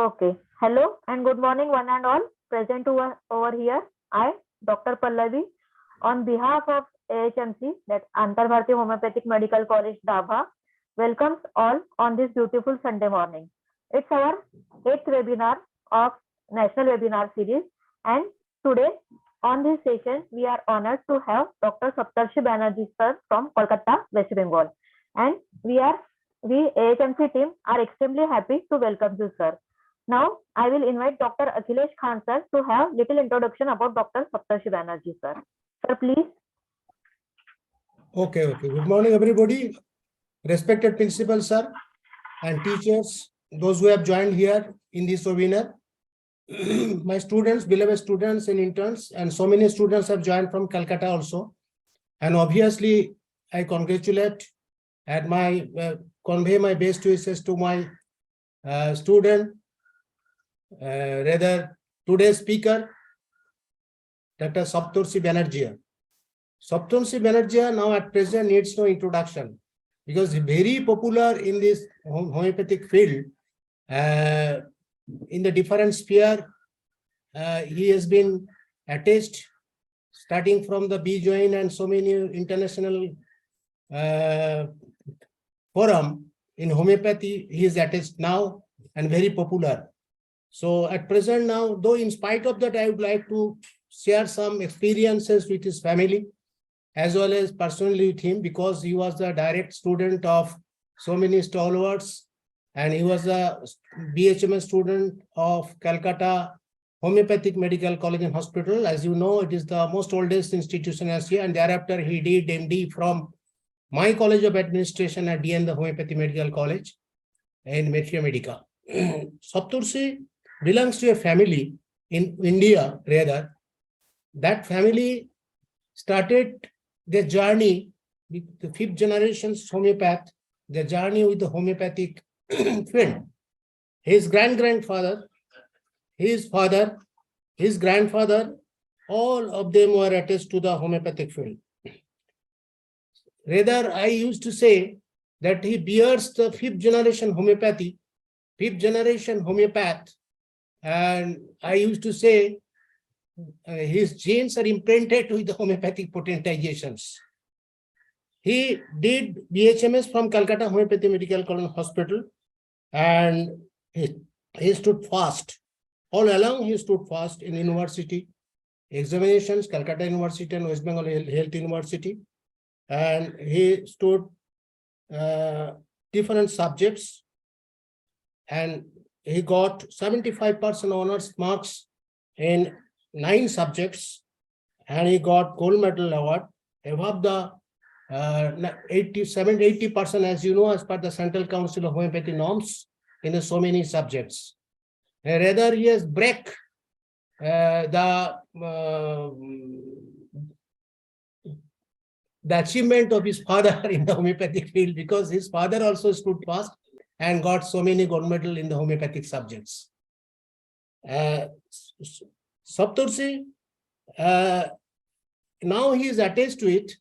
Okay. Hello and good morning, one and all present over here. I, Dr. Pallavi, on behalf of AHMC, that Antarbharti Homoeopathic Medical College, Dabha, welcomes all on this beautiful Sunday morning. It's our 8th webinar of National Webinar Series, and today on this session, we are honored to have Dr. Saptarshi Banerjea sir from Calcutta, West Bengal. And we AHMC team are extremely happy to welcome you, sir. Now, I will invite Dr. Akhilesh Khan sir to have little introduction about Dr. Saptarshi Banerjea sir. Sir, please. Okay. Good morning, everybody. Respected principal sir and teachers, those who have joined here in this webinar. My students, beloved students and interns, and so many students have joined from Calcutta also. And obviously, I congratulate and convey my best wishes to my student, today's speaker, Dr. Saptarshi Banerjea. Saptarshi Banerjea now at present needs no introduction because very popular in this homeopathic field. In the different sphere, he has been attached starting from the B-Join and so many international forum in homeopathy. He is attached now and very popular. So at present now, though in spite of that, I would like to share some experiences with his family as well as personally with him, because he was the direct student of so many stalwarts, and he was a BHMS student of Calcutta Homoeopathic Medical College and Hospital. As you know, it is the most oldest institution as here, and thereafter he did MD from my College of Administration at DN, the Homeopathic Medical College in Maharashtra. Saptarshi belongs to a family in India, rather. That family started their journey with the 5th generation homeopath, their journey with the homeopathic field. His grandfather, his father, his grandfather, all of them were attached to the homeopathic field. Rather, I used to say that he bears the 5th generation homeopathy, 5th generation homeopath, and I used to say his genes are imprinted with the homeopathic potentiations. He did BHMS from Calcutta Homeopathic Medical College Hospital, and he stood fast. All along, he stood fast in university examinations, Calcutta University and West Bengal Health University, and he stood different subjects, and he got 75% honors marks in 9 subjects, and he got gold medal award above the 80% as you know, as per the Central Council of Homeopathy norms in so many subjects. Rather, he has break the achievement of his father in the homeopathic field, because his father also stood fast and got so many gold medal in the homeopathic subjects. Saptarshi, now he is attached to it,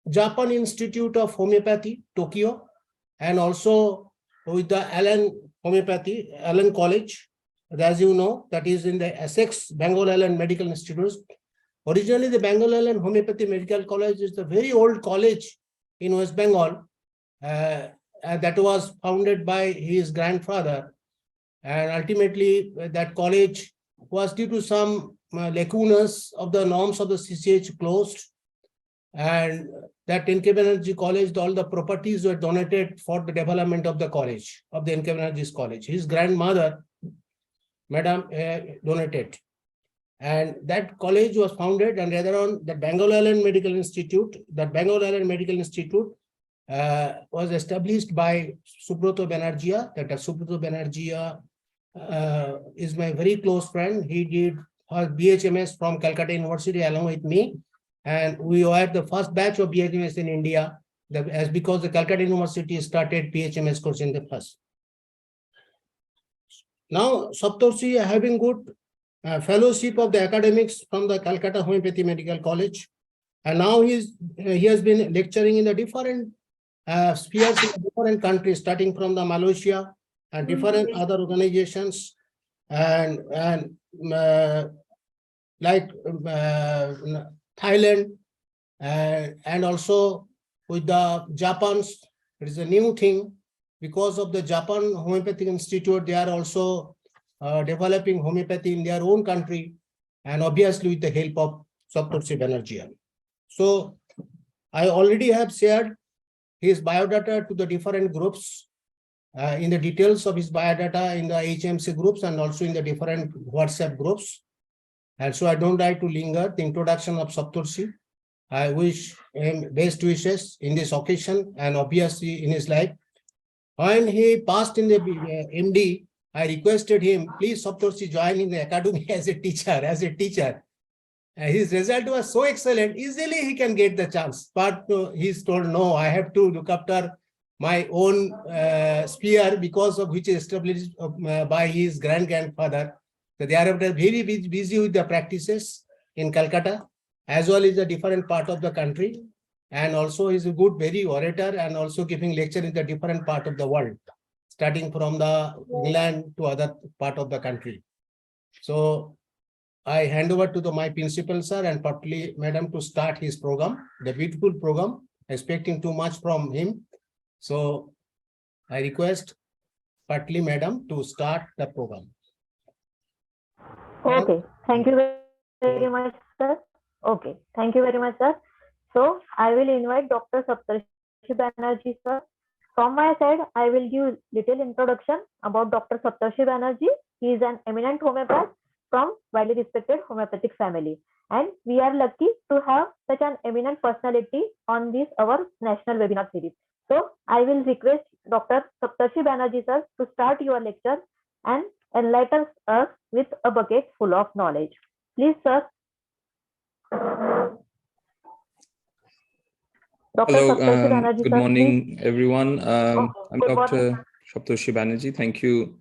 Japan Institute of Homeopathy, Tokyo, and also with the Allen College, as you know, that is in the Essex, Bengal Allen Medical Institute. Originally, the Bengal Allen Homeopathy Medical College is the very old college in West Bengal that was founded by his grandfather. And ultimately, that college was due to some lacunas of the norms of the CCH closed. And that N.K. Banerjea College, all the properties were donated for the development of the college, of the N.K. Banerjea College. His grandmother, Madam, donated. And that college was founded, and later on, the Bengal Allen Medical Institute, was established by Subrata Banerjea. That Subrata Banerjea is my very close friend. He did her BHMS from Calcutta University along with me. And we were the first batch of BHMS in India, because the Calcutta University started BHMS course in the first. Now, Saptarshi having good fellowship of the academics from the Calcutta Homeopathy Medical College, and now he has been lecturing in the different spheres in different countries, starting from the Malaysia and different other organizations, and like Thailand, and also with the Japan's, it is a new thing because of the Japan Homeopathic Institute. They are also developing homeopathy in their own country, and obviously with the help of Saptarshi Banerjea. So I already have shared his biodata to the different groups, in the details of his biodata in the AHMC groups and also in the different WhatsApp groups. And so I don't like to linger the introduction of Saptarshi. I wish him best wishes in this occasion and obviously in his life. When he passed in the MD, I requested him, please Saptarshi join in the academy as a teacher. His result was so excellent, easily he can get the chance. But he's told, no, I have to look after my own sphere, because of which is established by his grandfather. So they are very busy with the practices in Calcutta, as well as a different part of the country. And also he's a good, very orator, and also giving lecture in the different part of the world, starting from the England to other part of the country. So I hand over to my principal, sir, and partly madam to start his program, the beautiful program, expecting too much from him. So I request partly madam to start the program. Okay, thank you very much, sir. Okay, thank you very much, sir. So I will invite Dr. Saptarshi Banerjea, sir. From my side, I will give little introduction about Dr. Saptarshi Banerjea. He is an eminent homeopath from widely respected homeopathic family, and we are lucky to have such an eminent personality on this our national webinar series. So I will request Dr. Saptarshi Banerjea, sir, to start your lecture and enlighten us with a bucket full of knowledge. Please, sir. Hello, good morning, everyone. I'm Dr. Saptarshi Banerjea. Thank you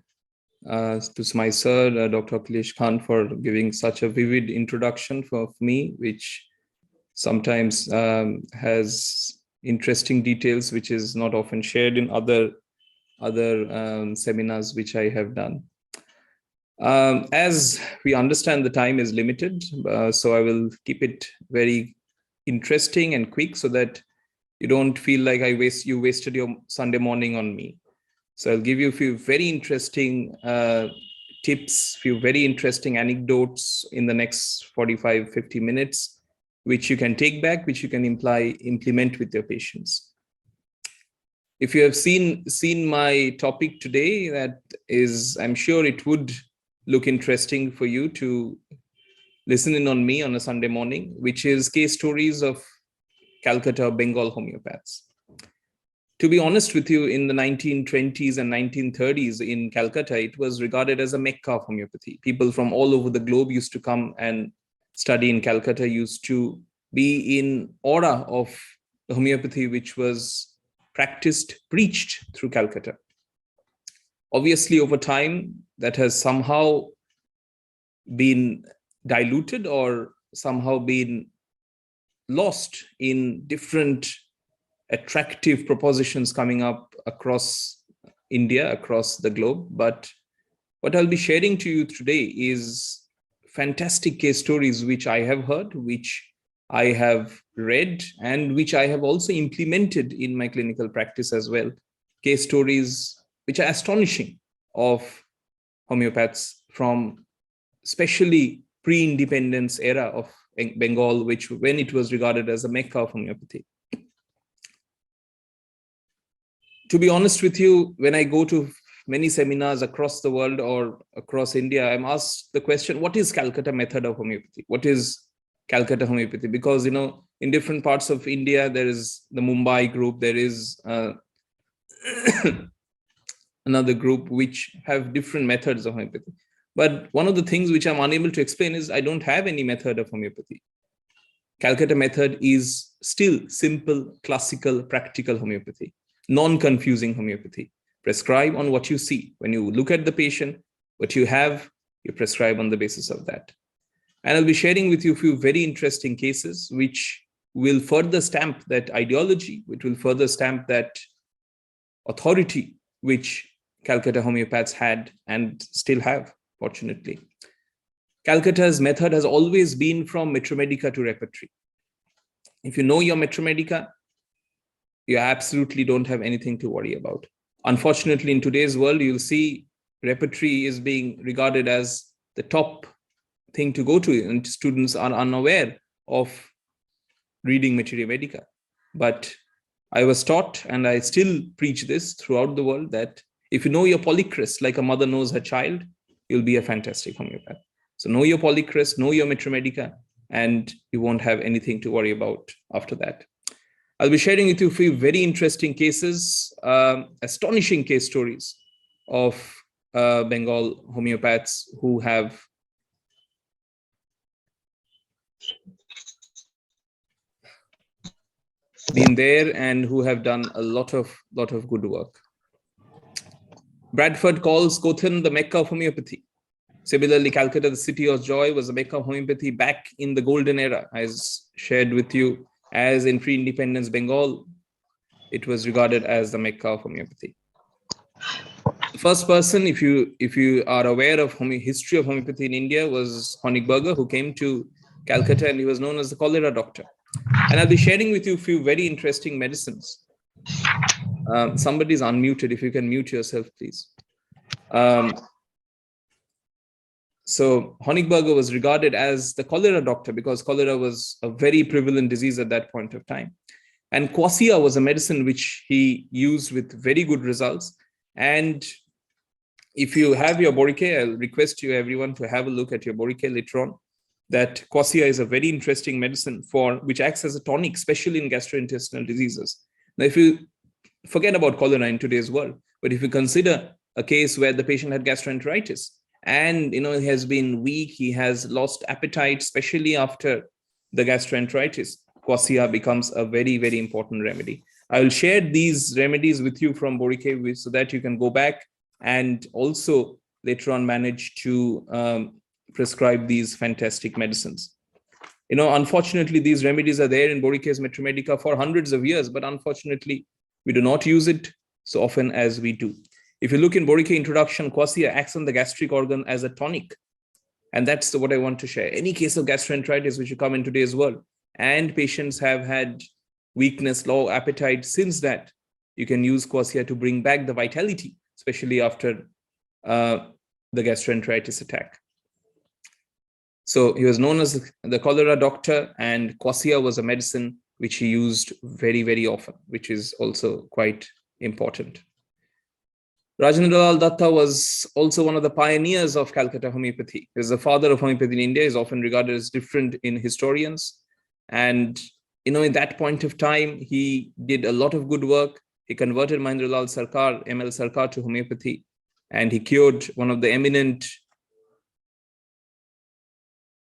to my sir, Dr. Akhilesh Khan, for giving such a vivid introduction for me, which sometimes has interesting details, which is not often shared in other seminars which I have done. As we understand, the time is limited, so I will keep it very interesting and quick so that you don't feel like you wasted your Sunday morning on me. So I'll give you a few very interesting tips, few very interesting anecdotes in the next 45-50 minutes, which you can take back, which you can implement with your patients. If you have seen my topic today, that is, I'm sure it would look interesting for you to listen in on me on a Sunday morning, which is case stories of Calcutta, Bengal homeopaths. To be honest with you, in the 1920s and 1930s in Calcutta, it was regarded as a Mecca of homeopathy. People from all over the globe used to come and study in Calcutta, used to be in awe of the homeopathy which was practiced, preached through Calcutta. Obviously, over time, that has somehow been diluted or somehow been lost in different attractive propositions coming up across India, across the globe. But what I'll be sharing to you today is fantastic case stories which I have heard, which I have read, and which I have also implemented in my clinical practice as well. Case stories which are astonishing of homeopaths from especially pre-independence era of Bengal, when it was regarded as a Mecca of homeopathy. To be honest with you, when I go to many seminars across the world or across India, I'm asked the question, what is Calcutta method of homeopathy? What is Calcutta homeopathy? Because, in different parts of India, there is the Mumbai group, there is another group which have different methods of homeopathy. But one of the things which I'm unable to explain is I don't have any method of homeopathy. Calcutta method is still simple, classical, practical homeopathy, non-confusing homeopathy. Prescribe on what you see. When you look at the patient, what you have, you prescribe on the basis of that. And I'll be sharing with you a few very interesting cases which will further stamp that ideology, which will further stamp that authority which Calcutta homeopaths had and still have, fortunately. Calcutta's method has always been from Metromedica to repertory. If you know your Metromedica, you absolutely don't have anything to worry about. Unfortunately, in today's world, you'll see repertory is being regarded as the top thing to go to, and students are unaware of reading Materia Medica. But I was taught, and I still preach this throughout the world, that if you know your polychrist like a mother knows her child, you'll be a fantastic homeopath. So know your polychrist, know your Metromedica, and you won't have anything to worry about after that. I'll be sharing with you a few very interesting cases, astonishing case stories of Bengal homeopaths who have been there and who have done a lot of good work. Bradford calls Cothan the Mecca of homeopathy. Similarly, Calcutta, the city of joy, was the Mecca of homeopathy back in the golden era, as shared with you, as in pre-independence Bengal, it was regarded as the Mecca of homeopathy. The first person, if you are aware of history of homeopathy in India, was Honigberger, who came to Calcutta, and he was known as the cholera doctor. And I'll be sharing with you a few very interesting medicines. Somebody's unmuted. If you can mute yourself, please. So Honigberger was regarded as the cholera doctor because cholera was a very prevalent disease at that point of time. And quassia was a medicine which he used with very good results. And if you have your Boricae, I'll request you everyone to have a look at your Boricae later on. That quassia is a very interesting medicine which acts as a tonic, especially in gastrointestinal diseases. Now, if you forget about cholera in today's world, but if you consider a case where the patient had gastroenteritis and he has been weak, he has lost appetite, especially after the gastroenteritis, quassia becomes a very, very important remedy. I will share these remedies with you from Boricae so that you can go back and also later on manage to prescribe these fantastic medicines. Unfortunately, these remedies are there in Boricae's Metromedica for hundreds of years, but unfortunately, we do not use it so often as we do. If you look in Boricae introduction, quassia acts on the gastric organ as a tonic. And that's what I want to share. Any case of gastroenteritis which you come in today's world, and patients have had weakness, low appetite, since that, you can use quassia to bring back the vitality, especially after the gastroenteritis attack. So he was known as the cholera doctor, and quassia was a medicine which he used very, very often, which is also quite important. Rajendralal Datta was also one of the pioneers of Calcutta homeopathy. He was the father of homeopathy in India. He is often regarded as different in historians. And, in that point of time, he did a lot of good work. He converted Mahendralal Sarkar, ML Sarkar, to homeopathy. And he cured one of the eminent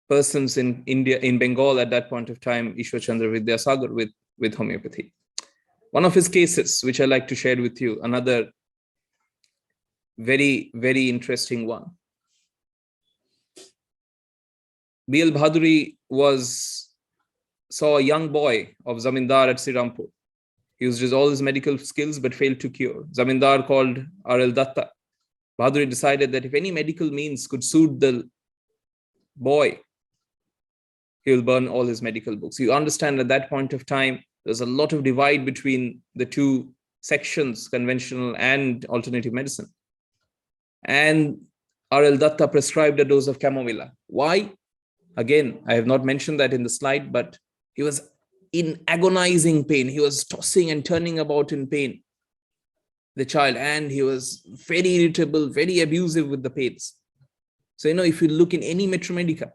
persons in India, in Bengal at that point of time, Ishwar Chandra Vidyasagar, with homeopathy. One of his cases, which I like to share with you, another very, very interesting one. B.L. Bhaduri saw a young boy of Zamindar at Srirampur. He used all his medical skills but failed to cure. Zamindar called R.L. Datta. Bhaduri decided that if any medical means could soothe the boy, he will burn all his medical books. You understand at that point of time, there's a lot of divide between the two sections, conventional and alternative medicine. And R.L. Datta prescribed a dose of chamomilla. Why? Again, I have not mentioned that in the slide, but he was in agonizing pain. He was tossing and turning about in pain, the child, and he was very irritable, very abusive with the pains. So, if you look in any Metromedica,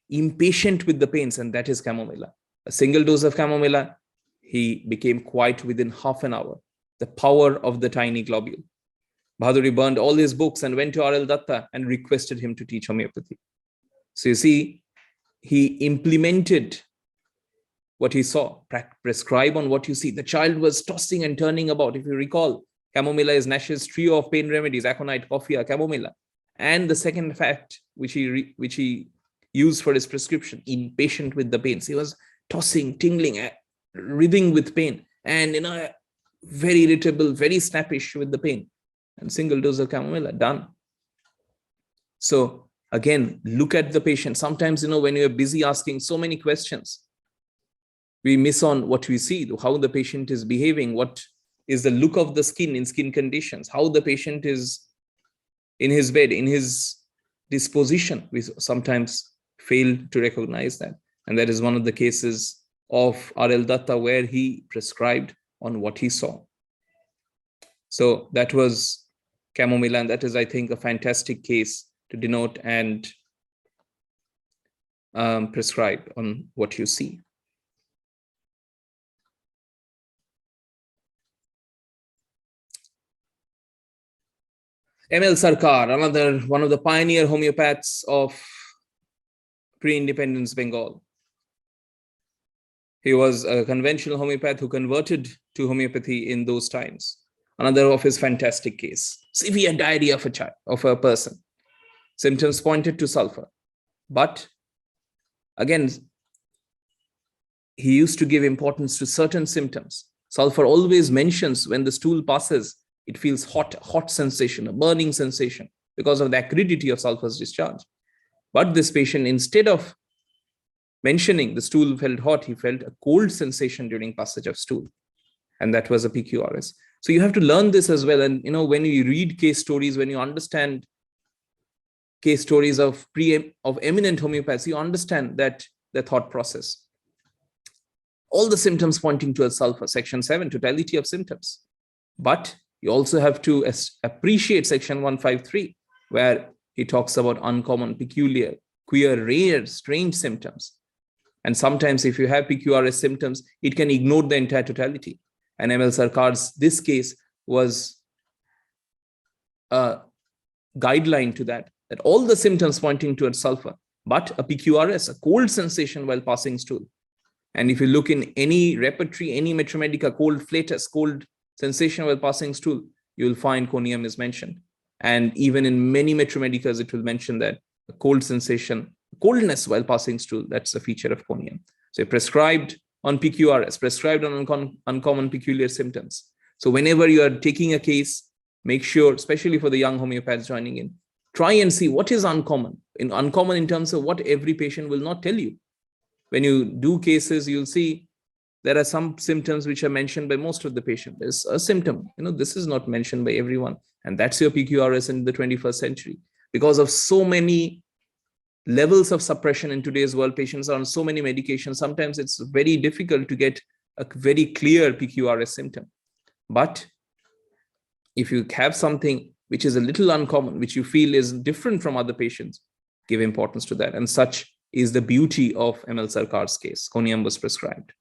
impatient with the pains, and that is chamomilla. A single dose of chamomilla, he became quiet within half an hour. The power of the tiny globule. Bhaduri burned all his books and went to R.L. Datta and requested him to teach homeopathy. So you see, he implemented what he saw, prescribe on what you see. The child was tossing and turning about. If you recall, chamomilla is Nash's trio of pain remedies: aconite, coffea, chamomilla. And the second fact, which he used for his prescription, impatient with the pains. He was tossing, tingling, writhing with pain, and very irritable, very snappish with the pain. and single dose of chamomilla, done. So again, look at the patient. Sometimes, when you're busy asking so many questions, we miss on what we see, how the patient is behaving, what is the look of the skin in skin conditions, how the patient is in his bed, in his disposition. We sometimes fail to recognize that. And that is one of the cases of R.L. Datta where he prescribed on what he saw. So that was chamomilla, and that is, I think, a fantastic case to denote and prescribe on what you see. M.L. Sarkar, another one of the pioneer homeopaths of pre-independence Bengal. He was a conventional homeopath who converted to homeopathy in those times. Another of his fantastic case, severe diarrhea of a person. Symptoms pointed to sulfur. But again, he used to give importance to certain symptoms. Sulfur always mentions when the stool passes, it feels hot sensation, a burning sensation because of the acridity of sulfur's discharge. But this patient, instead of mentioning the stool felt hot, he felt a cold sensation during passage of stool. And that was a PQRS. So you have to learn this as well. And when you read case stories, when you understand case stories of eminent homeopaths, you understand that the thought process. All the symptoms pointing to a sulfur, section 7, totality of symptoms. But you also have to appreciate section 153, where he talks about uncommon, peculiar, queer, rare, strange symptoms. And sometimes if you have PQRS symptoms, it can ignore the entire totality. And M.L. Sarkar's, this case was a guideline to that all the symptoms pointing towards sulfur, but a PQRS, a cold sensation while passing stool. And if you look in any repertory, any Metromedica, cold flatus, cold sensation while passing stool, you will find conium is mentioned. And even in many Metromedicas, it will mention that a cold sensation, coldness while passing stool, that's a feature of conium. So prescribed on PQRS, prescribed on uncommon peculiar symptoms. So whenever you are taking a case, make sure, especially for the young homeopaths joining in, try and see what is uncommon. Uncommon in terms of what every patient will not tell you. When you do cases, you'll see there are some symptoms which are mentioned by most of the patient. There's a symptom, this is not mentioned by everyone. And that's your PQRS in the 21st century. Because of so many levels of suppression in today's world, patients are on so many medications. Sometimes it's very difficult to get a very clear PQRS symptom. But if you have something which is a little uncommon, which you feel is different from other patients, give importance to that. And such is the beauty of M.L. Sarkar's case. Conium was prescribed.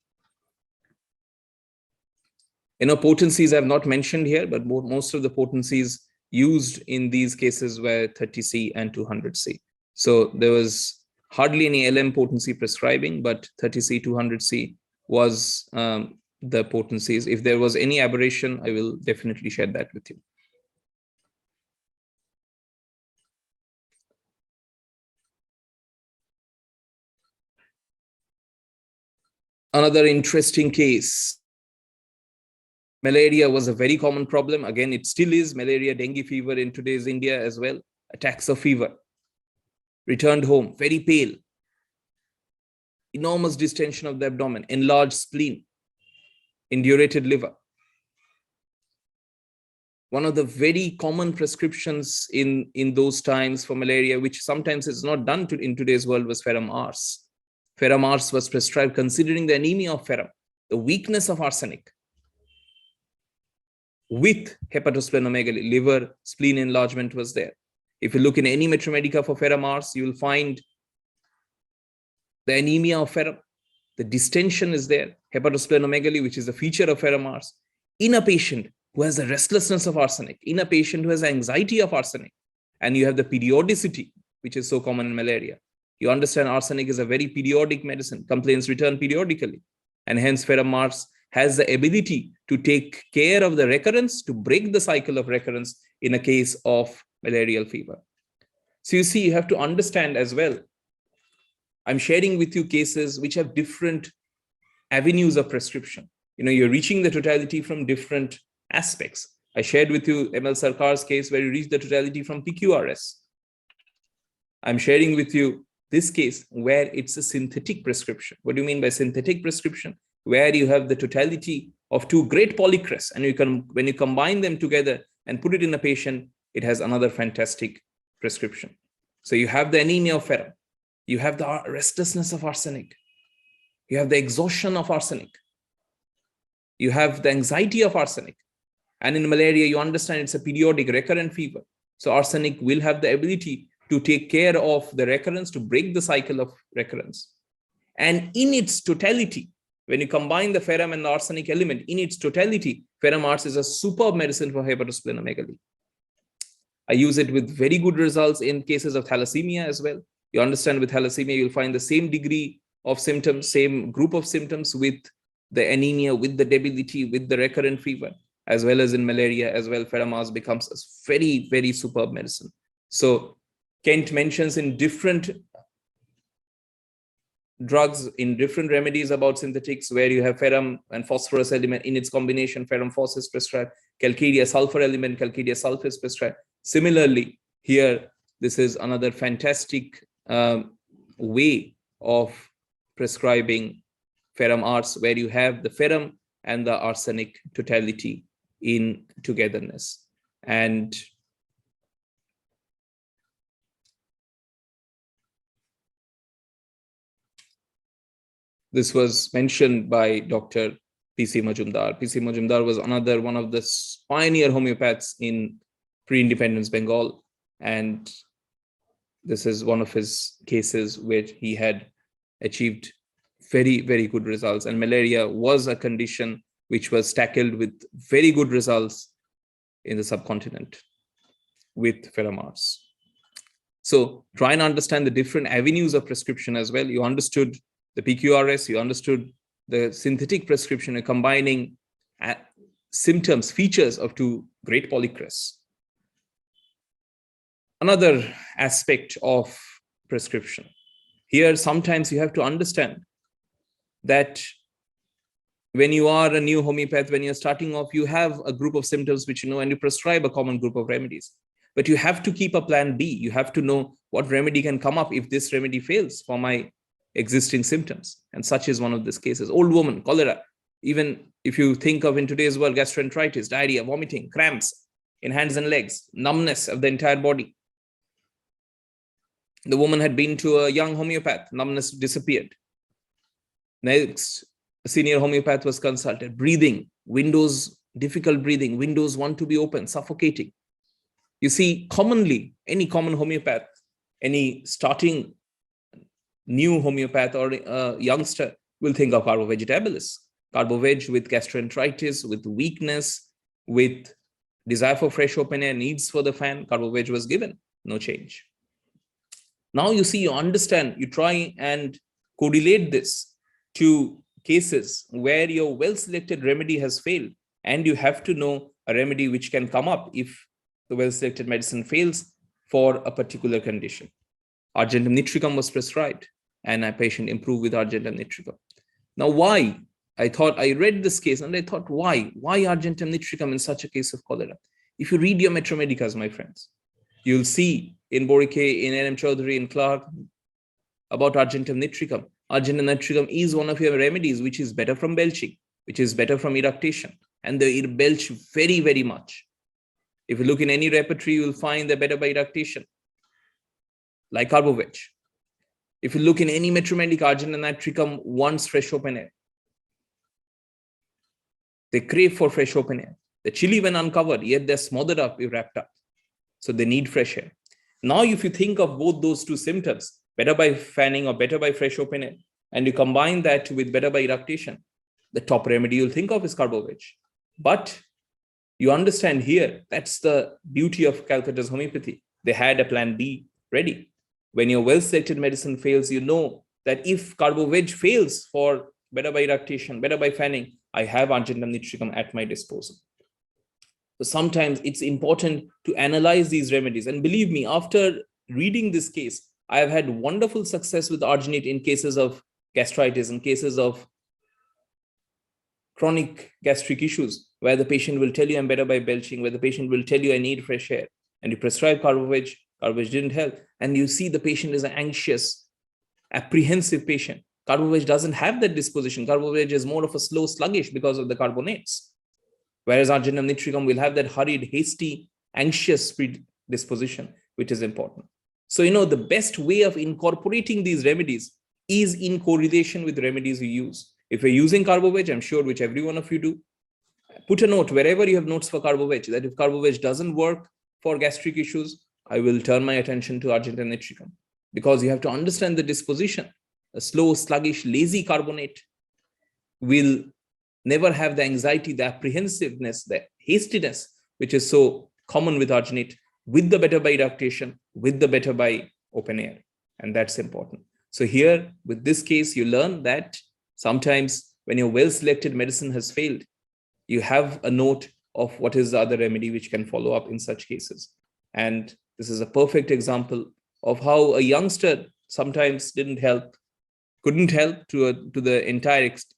Potencies I've not mentioned here, but most of the potencies used in these cases were 30C and 200C. So there was hardly any LM potency prescribing, but 30C, 200C was the potencies. If there was any aberration, I will definitely share that with you. Another interesting case. Malaria was a very common problem. Again, it still is. Malaria, dengue fever in today's India as well. Attacks of fever. Returned home, very pale. Enormous distension of the abdomen, enlarged spleen, indurated liver. One of the very common prescriptions in those times for malaria, which sometimes is not done in today's world, was ferrum ars. Ferrum ars was prescribed considering the anemia of ferrum, the weakness of arsenic, with hepatosplenomegaly, liver, spleen enlargement was there. If you look in any Metromedica for ferrum ars, you will find the anemia of ferrum, the distension is there, hepatosplenomegaly, which is a feature of ferrum ars, in a patient who has the restlessness of arsenic, in a patient who has anxiety of arsenic, and you have the periodicity, which is so common in malaria. You understand arsenic is a very periodic medicine, complaints return periodically, and hence ferrum ars has the ability to take care of the recurrence, to break the cycle of recurrence in a case of malarial fever. So you see, you have to understand as well. I'm sharing with you cases which have different avenues of prescription. You're reaching the totality from different aspects. I shared with you ML Sarkar's case where you reach the totality from PQRS. I'm sharing with you this case where it's a synthetic prescription. What do you mean by synthetic prescription? Where you have the totality of two great polycrests, and when you combine them together and put it in a patient, it has another fantastic prescription. So you have the anemia of ferrum, you have the restlessness of arsenic, you have the exhaustion of arsenic, you have the anxiety of arsenic. And in malaria, you understand it's a periodic recurrent fever. So arsenic will have the ability to take care of the recurrence, to break the cycle of recurrence. And in its totality, when you combine the ferrum and the arsenic element, in its totality, ferrum ars is a superb medicine for hepatosplenomegaly. I use it with very good results in cases of thalassemia as well. You understand with thalassemia, you'll find the same degree of symptoms, same group of symptoms with the anemia, with the debility, with the recurrent fever, as well as in malaria as well. Ferrum ars becomes a very, very superb medicine. So Kent mentions in different drugs, in different remedies about synthetics, where you have ferrum and phosphorus element in its combination, ferrum phos is prescribed, calcaria sulfur element, calcaria sulfur is prescribed. Similarly, here, this is another fantastic way of prescribing ferrum ars, where you have the ferrum and the arsenic totality in togetherness. And this was mentioned by Dr. P.C. Majumdar. P.C. Majumdar was another one of the pioneer homeopaths in pre-independence Bengal. And this is one of his cases where he had achieved very, very good results. And malaria was a condition which was tackled with very good results in the subcontinent with ferrum ars. So try and understand the different avenues of prescription as well. You understood the PQRS, you understood the synthetic prescription, combining symptoms, features of two great polycrests. Another aspect of prescription. Here, sometimes you have to understand that when you are a new homeopath, when you're starting off, you have a group of symptoms which you know, and you prescribe a common group of remedies. But you have to keep a plan B. You have to know what remedy can come up if this remedy fails for my existing symptoms. And such is one of these cases. Old woman, cholera. Even if you think of in today's world, gastroenteritis, diarrhea, vomiting, cramps in hands and legs, numbness of the entire body. The woman had been to a young homeopath, numbness disappeared. Next, a senior homeopath was consulted. Breathing, windows, difficult breathing, windows want to be open, suffocating. You see, commonly, any common homeopath, any starting new homeopath or youngster will think of carbo vegetabilis. Carbo veg with gastroenteritis, with weakness, with desire for fresh open air, needs for the fan, carbo veg was given, no change. Now you see, you understand, you try and correlate this to cases where your well-selected remedy has failed, and you have to know a remedy which can come up if the well-selected medicine fails for a particular condition. Argentum nitricum was prescribed, and a patient improved with Argentum nitricum. Now, why? I read this case and I thought, why? Why Argentum nitricum in such a case of cholera? If you read your Metromedicas, my friends, you'll see in Borike, in N.M. Chaudhary, in Clark, about Argentum nitricum. Argentum nitricum is one of your remedies which is better from belching, which is better from eructation, and they belch very, very much. If you look in any repertory, you will find they're better by eructation, like carbo veg. If you look in any Metromedica, Argentum nitricum wants fresh open air. They crave for fresh open air. They're chilly when uncovered, yet they're smothered up, wrapped up. So they need fresh air. Now, if you think of both those two symptoms, better by fanning or better by fresh open air, and you combine that with better by eructation, the top remedy you'll think of is carbo veg. But you understand here, that's the beauty of Calcutta's homeopathy. They had a plan B ready. When your well-selected medicine fails, you know that if carbo veg fails for better by eructation, better by fanning, I have Argentum nitricum at my disposal. So sometimes it's important to analyze these remedies. And believe me, after reading this case, I have had wonderful success with arginate in cases of gastritis, in cases of chronic gastric issues, where the patient will tell you I'm better by belching, where the patient will tell you I need fresh air, and you prescribe Carboveg didn't help, and you see the patient is an anxious, apprehensive patient. Carboveg doesn't have that disposition. Carboveg is more of a slow, sluggish because of the carbonates, whereas argentum nitricum will have that hurried, hasty, anxious predisposition, which is important. So, the best way of incorporating these remedies is in correlation with remedies we use. If you're using Carboveg, I'm sure which every one of you do, put a note wherever you have notes for Carboveg, that if Carboveg doesn't work for gastric issues, I will turn my attention to argentum nitricum, because you have to understand the disposition. A slow, sluggish, lazy carbonate will never have the anxiety, the apprehensiveness, the hastiness, which is so common with arginate, with the better by adaptation, with the better by open air. And that's important. So here, with this case, you learn that sometimes when your well-selected medicine has failed, you have a note of what is the other remedy which can follow up in such cases. And this is a perfect example of how a youngster sometimes couldn't help to the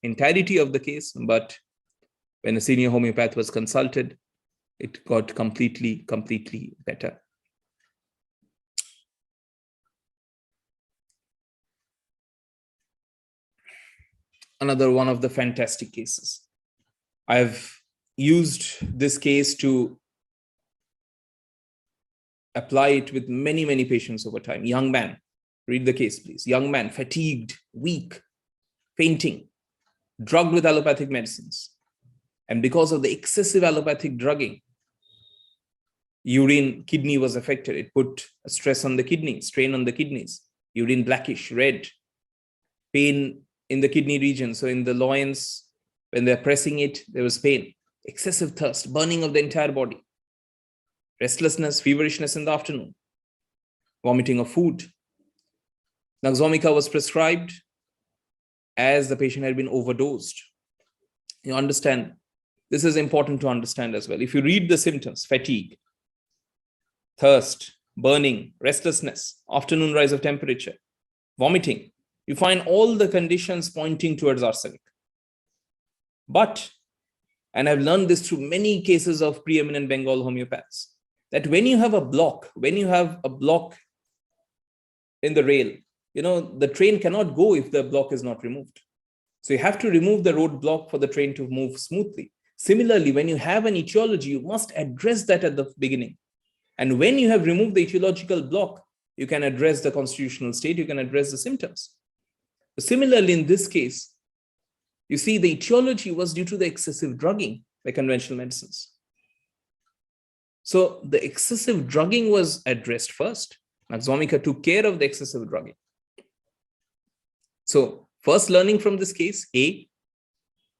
entirety of the case, but when a senior homeopath was consulted, it got completely better. Another one of the fantastic cases. I've used this case to apply it with many patients over time. Young man, read the case, please. Young man, fatigued, weak, fainting, drugged with allopathic medicines. And because of the excessive allopathic drugging, kidney was affected. It put a stress on the kidney, strain on the kidneys. Urine blackish, red, pain in the kidney region. So in the loins, when they're pressing it, there was pain. Excessive thirst, burning of the entire body. Restlessness, feverishness in the afternoon. Vomiting of food. Naxomica was prescribed as the patient had been overdosed. You understand, this is important to understand as well. If you read the symptoms, fatigue, thirst, burning, restlessness, afternoon rise of temperature, vomiting, you find all the conditions pointing towards arsenic. But, and I've learned this through many cases of preeminent Bengal homeopaths, that when you have a block in the rail, the train cannot go if the block is not removed. So you have to remove the road block for the train to move smoothly. Similarly, when you have an etiology, you must address that at the beginning. And when you have removed the etiological block, you can address the constitutional state, you can address the symptoms. Similarly, in this case, you see the etiology was due to the excessive drugging by conventional medicines. So the excessive drugging was addressed first. Naxomica took care of the excessive drugging. So first learning from this case,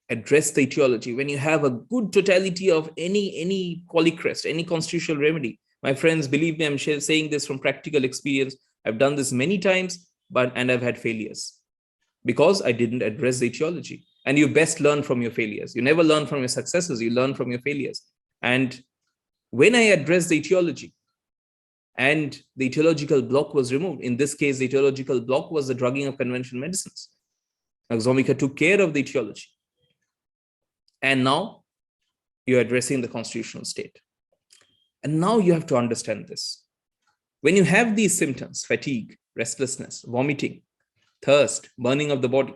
address the etiology. When you have a good totality of any polycrest, any constitutional remedy, my friends, believe me, I'm saying this from practical experience. I've done this many times, and I've had failures because I didn't address the etiology. And you best learn from your failures. You never learn from your successes, you learn from your failures. And when I addressed the etiology and the etiological block was removed, in this case, the etiological block was the drugging of conventional medicines. Naxomica took care of the etiology. And now you're addressing the constitutional state. And now you have to understand this. When you have these symptoms, fatigue, restlessness, vomiting, thirst, burning of the body,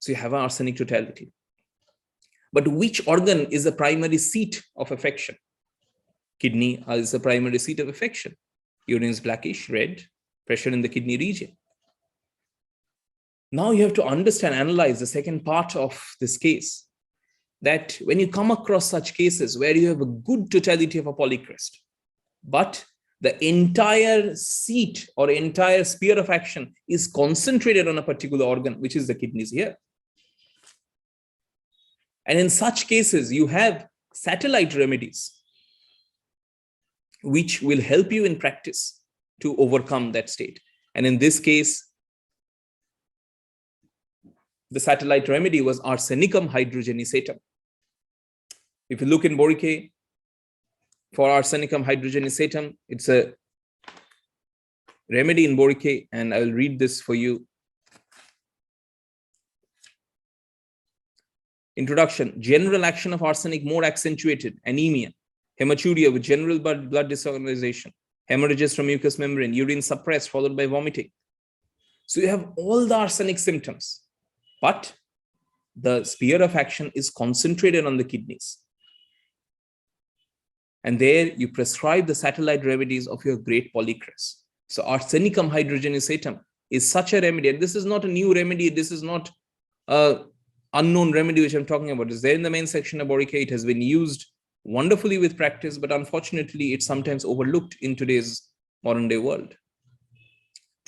so you have an arsenic totality. But which organ is the primary seat of affection? Kidney is the primary seat of affection. Urine is blackish, red, pressure in the kidney region. Now you have to understand, analyze the second part of this case, that when you come across such cases where you have a good totality of a polycrest, but the entire seat or entire sphere of action is concentrated on a particular organ, which is the kidneys here. And in such cases, you have satellite remedies, which will help you in practice to overcome that state. And in this case, the satellite remedy was arsenicum hydrogenisatum. If you look in Boricae, for arsenicum hydrogenisatum, it's a remedy in Boricae, and I will read this for you. Introduction, general action of arsenic more accentuated, anemia, hematuria with general blood disorganization, hemorrhages from mucous membrane, urine suppressed followed by vomiting. So you have all the arsenic symptoms, but the sphere of action is concentrated on the kidneys. And there you prescribe the satellite remedies of your great polycrest. So arsenicum hydrogenisatum is such a remedy. And this is not a new remedy. This is not a unknown remedy which I'm talking about. It's there in the main section of Borica. It has been used wonderfully with practice, but unfortunately, it's sometimes overlooked in today's modern day world.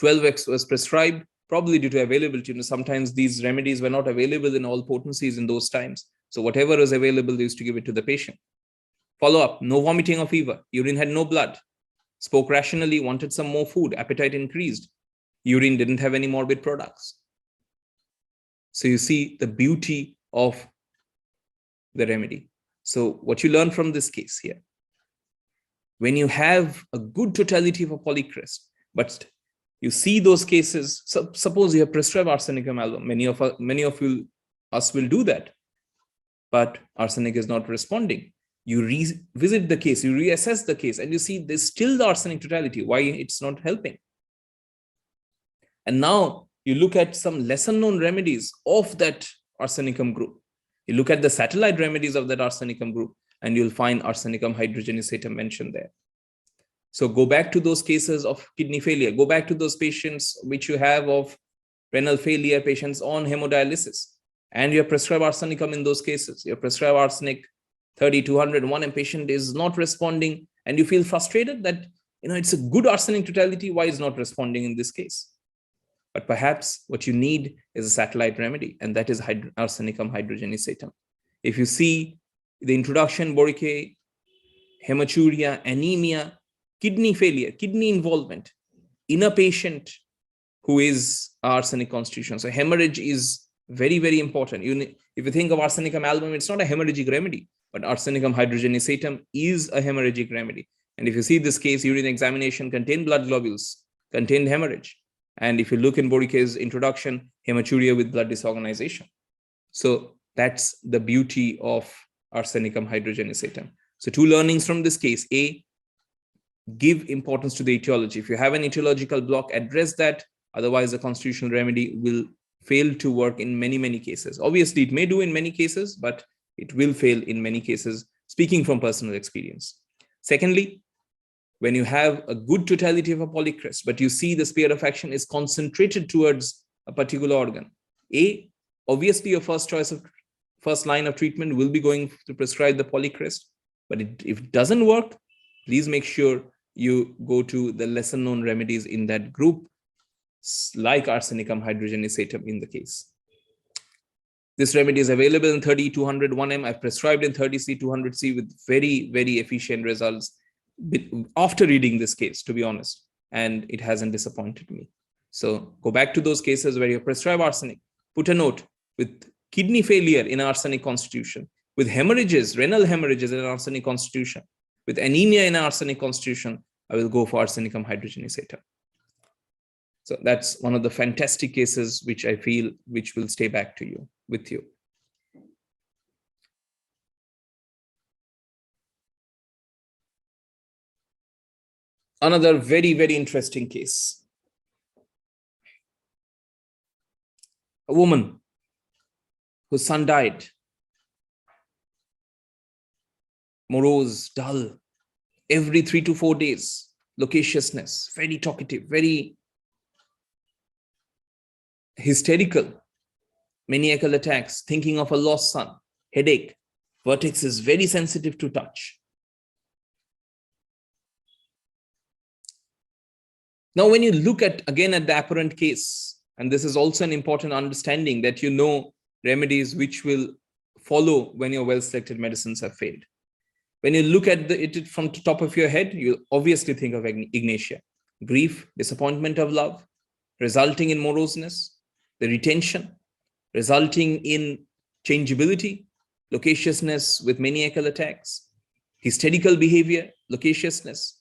12x was prescribed, probably due to availability. You know, sometimes these remedies were not available in all potencies in those times. So whatever was available, they used to give it to the patient. Follow-up, no vomiting or fever. Urine had no blood. Spoke rationally, wanted some more food. Appetite increased. Urine didn't have any morbid products. So you see the beauty of the remedy. So what you learn from this case here, when you have a good totality of a polycrest, but you see those cases, so suppose you have prescribed arsenicum alum, many of us will do that, but arsenic is not responding. You revisit the case, you reassess the case, and you see there's still the arsenic totality, why it's not helping. And now you look at some lesser known remedies of that arsenicum group. You look at the satellite remedies of that arsenicum group, and you'll find arsenicum hydrogenisatum mentioned there. So go back to those cases of kidney failure. Go back to those patients which you have of renal failure, patients on hemodialysis, and you have prescribed arsenicum in those cases. You have prescribed arsenic 30, 200, and patient is not responding, and you feel frustrated that, you know, it's a good arsenic totality, why is not responding in this case? But perhaps what you need is a satellite remedy, and that is arsenicum hydrogenisatum. If you see the introduction, Borica, hematuria, anemia, kidney failure, kidney involvement in a patient who is arsenic constitution. So hemorrhage is very, very important. If you think of arsenicum album, it's not a hemorrhagic remedy, but arsenicum hydrogenisatum is a hemorrhagic remedy. And if you see this case, urine examination contained blood globules, contained hemorrhage. And if you look in Borica's introduction, hematuria with blood disorganization. So that's the beauty of arsenicum hydrogenisatum. So two learnings from this case. A, give importance to the etiology. If you have an etiological block, address that. Otherwise, the constitutional remedy will fail to work in many, many cases. Obviously, it may do in many cases, but it will fail in many cases, speaking from personal experience. Secondly, when you have a good totality of a polycrest, but you see the sphere of action is concentrated towards a particular organ, A, obviously your first line of treatment will be going to prescribe the polycrest. But if it doesn't work, please make sure you go to the lesser known remedies in that group, like arsenicum hydrogenisatum in the case. This remedy is available in 30, 200, 1M. I've prescribed in 30C, 200C with very, very efficient results after reading this case, to be honest, and it hasn't disappointed me. So go back to those cases where you prescribe arsenic, put a note with kidney failure in arsenic constitution, with hemorrhages, renal hemorrhages in arsenic constitution, with anemia in arsenic constitution, I will go for arsenicum hydrogenisatum. So that's one of the fantastic cases which I feel which will stay back to you, with you. Another very, very interesting case. A woman whose son died. Morose, dull, every 3 to 4 days, loquaciousness, very talkative, very hysterical, maniacal attacks, thinking of a lost son, headache, vertex is very sensitive to touch. Now, when you look at, again, at the apparent case, and this is also an important understanding that you know remedies which will follow when your well-selected medicines have failed. When you look at it from the top of your head, you obviously think of ignatia, grief, disappointment of love, resulting in moroseness, the retention, resulting in changeability, loquaciousness with maniacal attacks, hysterical behavior, loquaciousness.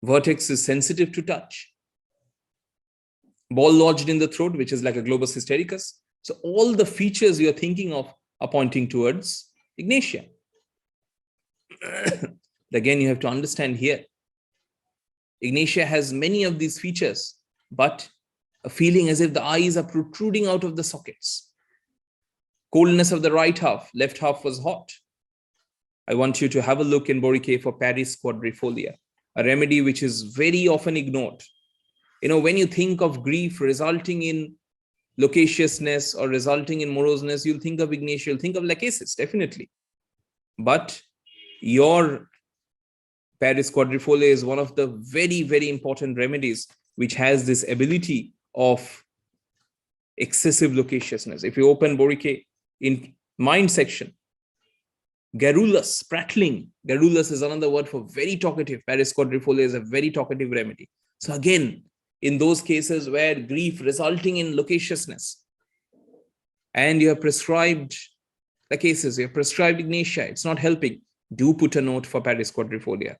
Vertex is sensitive to touch. Ball lodged in the throat, which is like a globus hystericus. So all the features you're thinking of are pointing towards Ignatia. Again, you have to understand here, Ignatia has many of these features, but a feeling as if the eyes are protruding out of the sockets. Coldness of the right half, left half was hot. I want you to have a look in Boricae for Paris quadrifolia, a remedy which is very often ignored. When you think of grief resulting in loquaciousness or resulting in moroseness, you'll think of Ignatia, you'll think of lachesis, definitely. But your Paris quadrifolia is one of the very, very important remedies which has this ability of excessive loquaciousness. If you open Boricae in mind section, garrulous, prattling. Garrulous is another word for very talkative. Paris quadrifolia is a very talkative remedy. So again, in those cases where grief resulting in loquaciousness, and you have prescribed the cases, you have prescribed Ignatia, it's not helping, do put a note for Paris quadrifolia.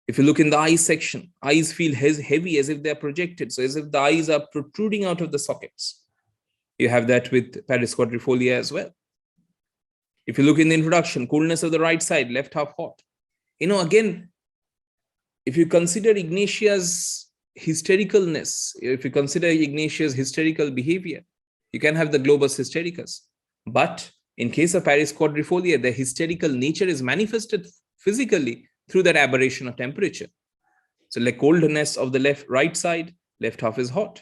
If you look in the eyes section, eyes feel heavy as if they are projected, so as if the eyes are protruding out of the sockets. You have that with Paris quadrifolia as well. If you look in the introduction, coolness of the right side, left half hot. Again, if you consider Ignatia's hystericalness, if you consider Ignatia's hysterical behavior, you can have the globus hystericus. But in case of Paris quadrifolia, the hysterical nature is manifested physically through that aberration of temperature. So like coldness of the right side, left half is hot.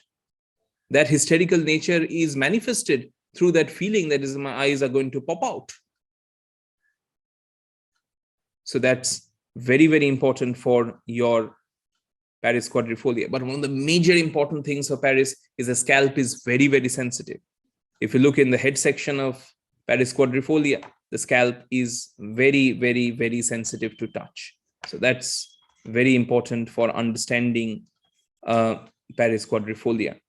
That hysterical nature is manifested through that feeling that is my eyes are going to pop out. So that's very, very important for your Paris quadrifolia. But one of the major important things for Paris is the scalp is very, very sensitive. If you look in the head section of Paris quadrifolia, the scalp is very, very, very sensitive to touch. So that's very important for understanding Paris quadrifolia.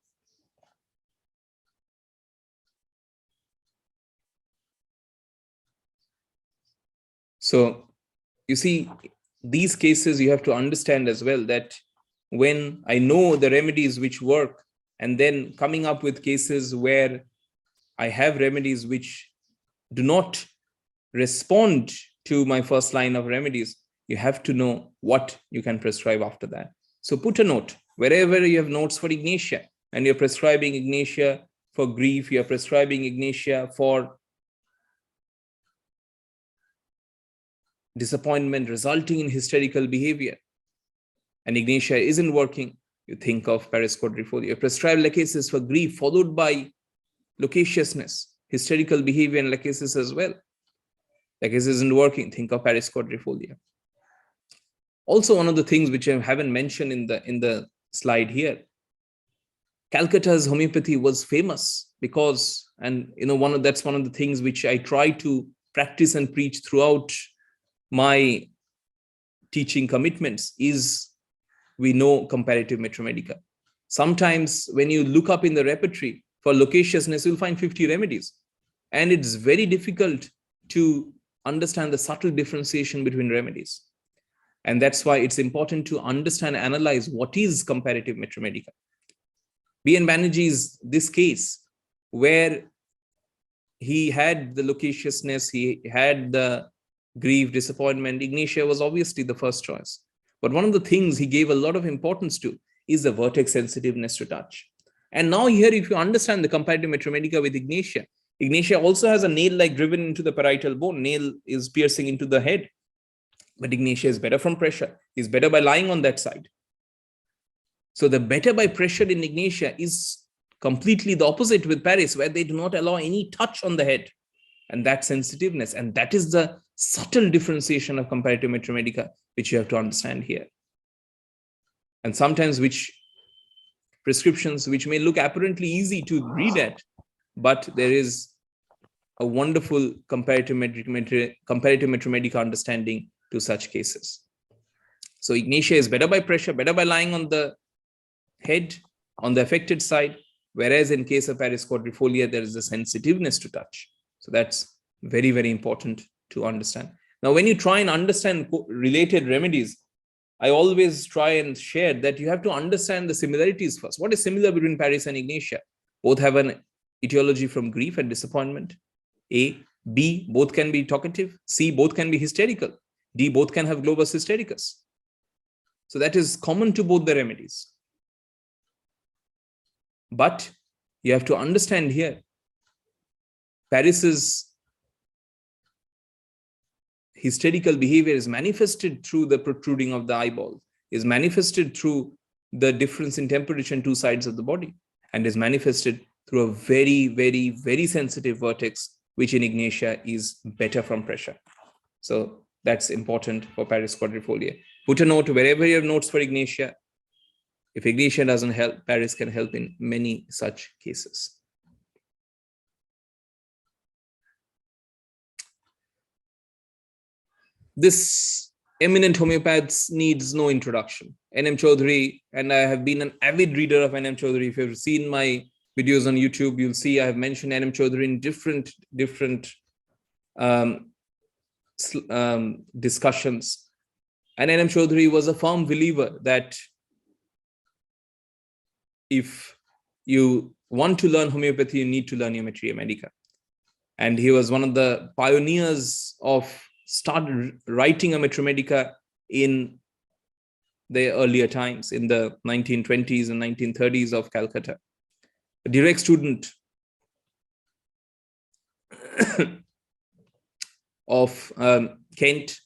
So you see, these cases you have to understand as well that when I know the remedies which work, and then coming up with cases where I have remedies which do not respond to my first line of remedies, you have to know what you can prescribe after that. So put a note wherever you have notes for Ignatia, and you're prescribing Ignatia for grief, you're prescribing Ignatia for disappointment resulting in hysterical behavior, and Ignatia isn't working, you think of Paris quadrifolia. You prescribe lachesis for grief followed by loquaciousness, hysterical behavior, and lachesis as well. Lachesis isn't working, think of Paris quadrifolia. Also, one of the things which I haven't mentioned in the slide here, Calcutta's homeopathy was famous because, and that's one of the things which I try to practice and preach throughout my teaching commitments is we know comparative metromedica. Sometimes when you look up in the repertory for loquaciousness, you'll find 50 remedies. And it's very difficult to understand the subtle differentiation between remedies. And that's why it's important to understand, analyze what is comparative metromedica. B.N. Banerjea's this case where he had the loquaciousness, he had the grief, disappointment, Ignatia was obviously the first choice. But one of the things he gave a lot of importance to is the vertex sensitiveness to touch. And now here, if you understand the comparative metromedica with Ignatia, Ignatia also has a nail-like driven into the parietal bone. Nail is piercing into the head. But Ignatia is better from pressure. He's better by lying on that side. So the better by pressure in Ignatia is completely the opposite with Paris, where they do not allow any touch on the head. And that sensitiveness, and that is the subtle differentiation of comparative metromedica, which you have to understand here. And sometimes which prescriptions, which may look apparently easy to read at, but there is a wonderful comparative metromedica understanding to such cases. So Ignatia is better by pressure, better by lying on the head, on the affected side, whereas in case of Paris quadrifolia, there is a sensitiveness to touch. So that's very, very important to understand. Now, when you try and understand related remedies, I always try and share that you have to understand the similarities first. What is similar between Paris and Ignatia? Both have an etiology from grief and disappointment. A. B. Both can be talkative. C. Both can be hysterical. D. Both can have globus hystericus. So that is common to both the remedies. But you have to understand here, Paris's hysterical behavior is manifested through the protruding of the eyeball, is manifested through the difference in temperature in two sides of the body, and is manifested through a very, very, very sensitive vertex, which in Ignatia is better from pressure. So that's important for Paris quadrifolia. Put a note wherever you have notes for Ignatia. If Ignatia doesn't help, Paris can help in many such cases. This eminent homeopath needs no introduction. N.M. Chaudhary, and I have been an avid reader of N.M. Chaudhary. If you've seen my videos on YouTube, you'll see I have mentioned N.M. Chaudhary in different discussions. And N.M. Chaudhary was a firm believer that if you want to learn homeopathy, you need to learn your Materia Medica. And he was one of the pioneers of started writing a Materia Medica in the earlier times, in the 1920s and 1930s of Calcutta. A direct student of Kent,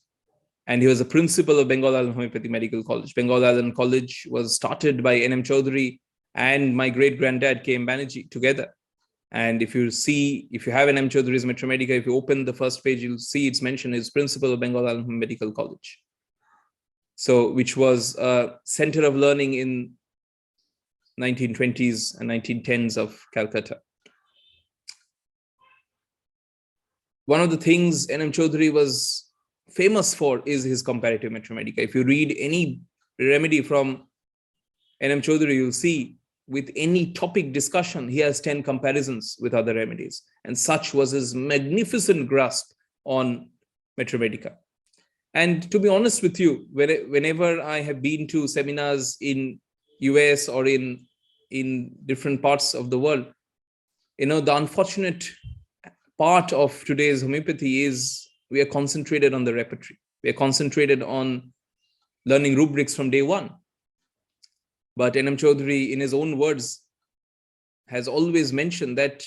and he was a principal of Bengal Island Homeopathic Medical College. Bengal Island College was started by N.M. Chaudhary and my great-granddad K.M. Banerjea together. And if you have N.M. Chaudhary's Materia Medica, if you open the first page, you'll see it's mentioned as principal of Bengal Island Medical College. So, which was a center of learning in 1920s and 1910s of Calcutta. One of the things N.M. Chaudhary was famous for is his comparative Materia Medica. If you read any remedy from N.M. Chaudhary, you'll see with any topic discussion, he has 10 comparisons with other remedies. And such was his magnificent grasp on Materia Medica. And to be honest with you, whenever I have been to seminars in US or in different parts of the world, the unfortunate part of today's homeopathy is we are concentrated on the repertory. We are concentrated on learning rubrics from day one. But N.M. Chaudhary, in his own words, has always mentioned that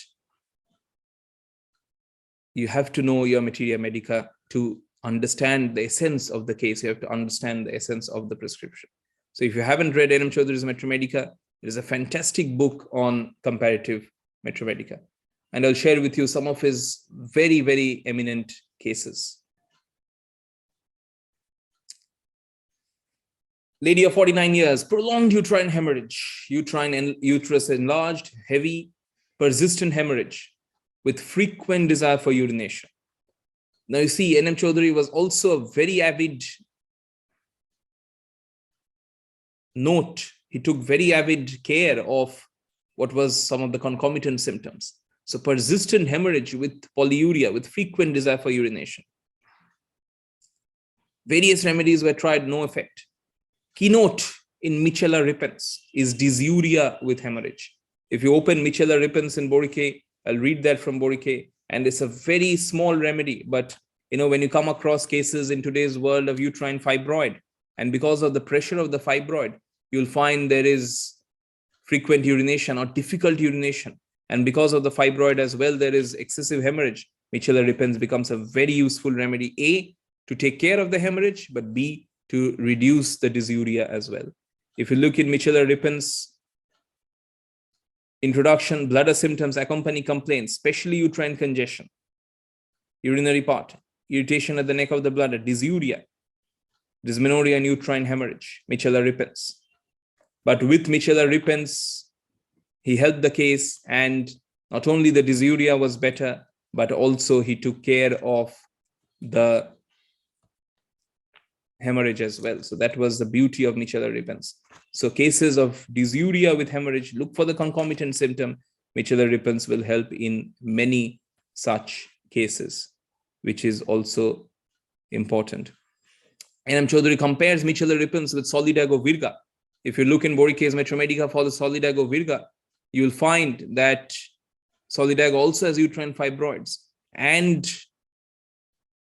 you have to know your Materia Medica to understand the essence of the case. You have to understand the essence of the prescription. So if you haven't read N.M. Chaudhary's Materia Medica, it is a fantastic book on comparative Materia Medica. And I'll share with you some of his very, very eminent cases. Lady of 49 years, prolonged uterine hemorrhage, uterus enlarged, heavy, persistent hemorrhage with frequent desire for urination. Now you see, N.M. Chaudhary was also a very avid note. He took very avid care of what was some of the concomitant symptoms. So persistent hemorrhage with polyuria, with frequent desire for urination. Various remedies were tried, no effect. Keynote in Michela repens is dysuria with hemorrhage. If you open Michela repens in Boricae, I'll read that from Boricae, and it's a very small remedy. But when you come across cases in today's world of uterine fibroid, and because of the pressure of the fibroid, you'll find there is frequent urination or difficult urination. And because of the fibroid as well, there is excessive hemorrhage. Michela repens becomes a very useful remedy, A, to take care of the hemorrhage, but B, to reduce the dysuria as well. If you look in Michela repens, introduction, bladder symptoms accompany complaints, especially uterine congestion, urinary part, irritation at the neck of the bladder, dysuria, dysmenorrhea and uterine hemorrhage, Michela repens. But with Michela repens, he helped the case, and not only the dysuria was better, but also he took care of the hemorrhage as well. So that was the beauty of Michela repens. So cases of dysuria with hemorrhage, look for the concomitant symptom. Michela repens will help in many such cases, which is also important. N.M. Chaudhary compares Michela repens with Solidago virga. If you look in Boricae's Materia Medica for the Solidago virga, you will find that Solidago also has uterine fibroids and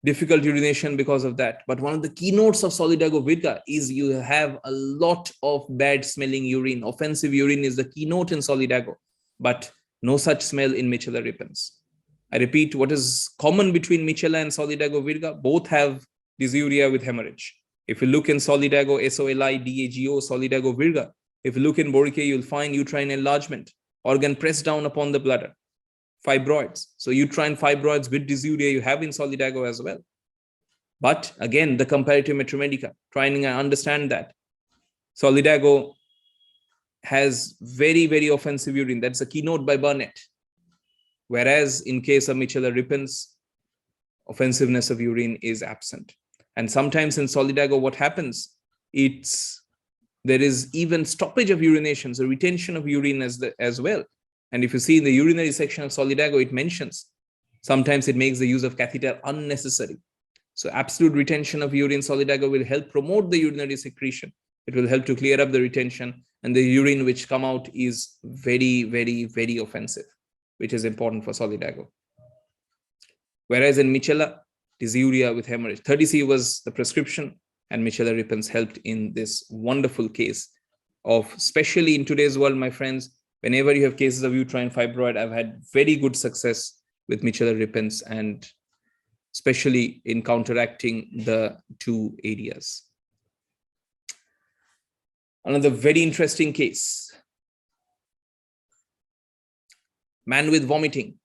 difficult urination because of that. But one of the keynotes of Solidago Virga is you have a lot of bad smelling urine. Offensive urine is the keynote in Solidago, but no such smell in Michela repens. I repeat, what is common between Michela and Solidago Virga? Both have dysuria with hemorrhage. If you look in Solidago SOLIDAGO, Solidago Virga, if you look in Borike, you'll find uterine enlargement, organ pressed down upon the bladder, fibroids. So uterine fibroids with dysuria you have in Solidago as well. But again, the comparative metromedica, trying to understand that. Solidago has very, very offensive urine. That's a keynote by Burnett. Whereas in case of Michela repens, offensiveness of urine is absent. And sometimes in Solidago, what happens? There is even stoppage of urination, so retention of urine as well. And if you see in the urinary section of Solidago, it mentions sometimes it makes the use of catheter unnecessary. So absolute retention of urine, Solidago will help promote the urinary secretion. It will help to clear up the retention, and the urine which come out is very, very, very offensive, which is important for Solidago. Whereas in Michela, dysuria with hemorrhage. 30C was the prescription, and Michela repens helped in this wonderful case of, especially in today's world, my friends, whenever you have cases of uterine fibroid, I've had very good success with Michela repens, and especially in counteracting the two areas. Another very interesting case. Man with vomiting.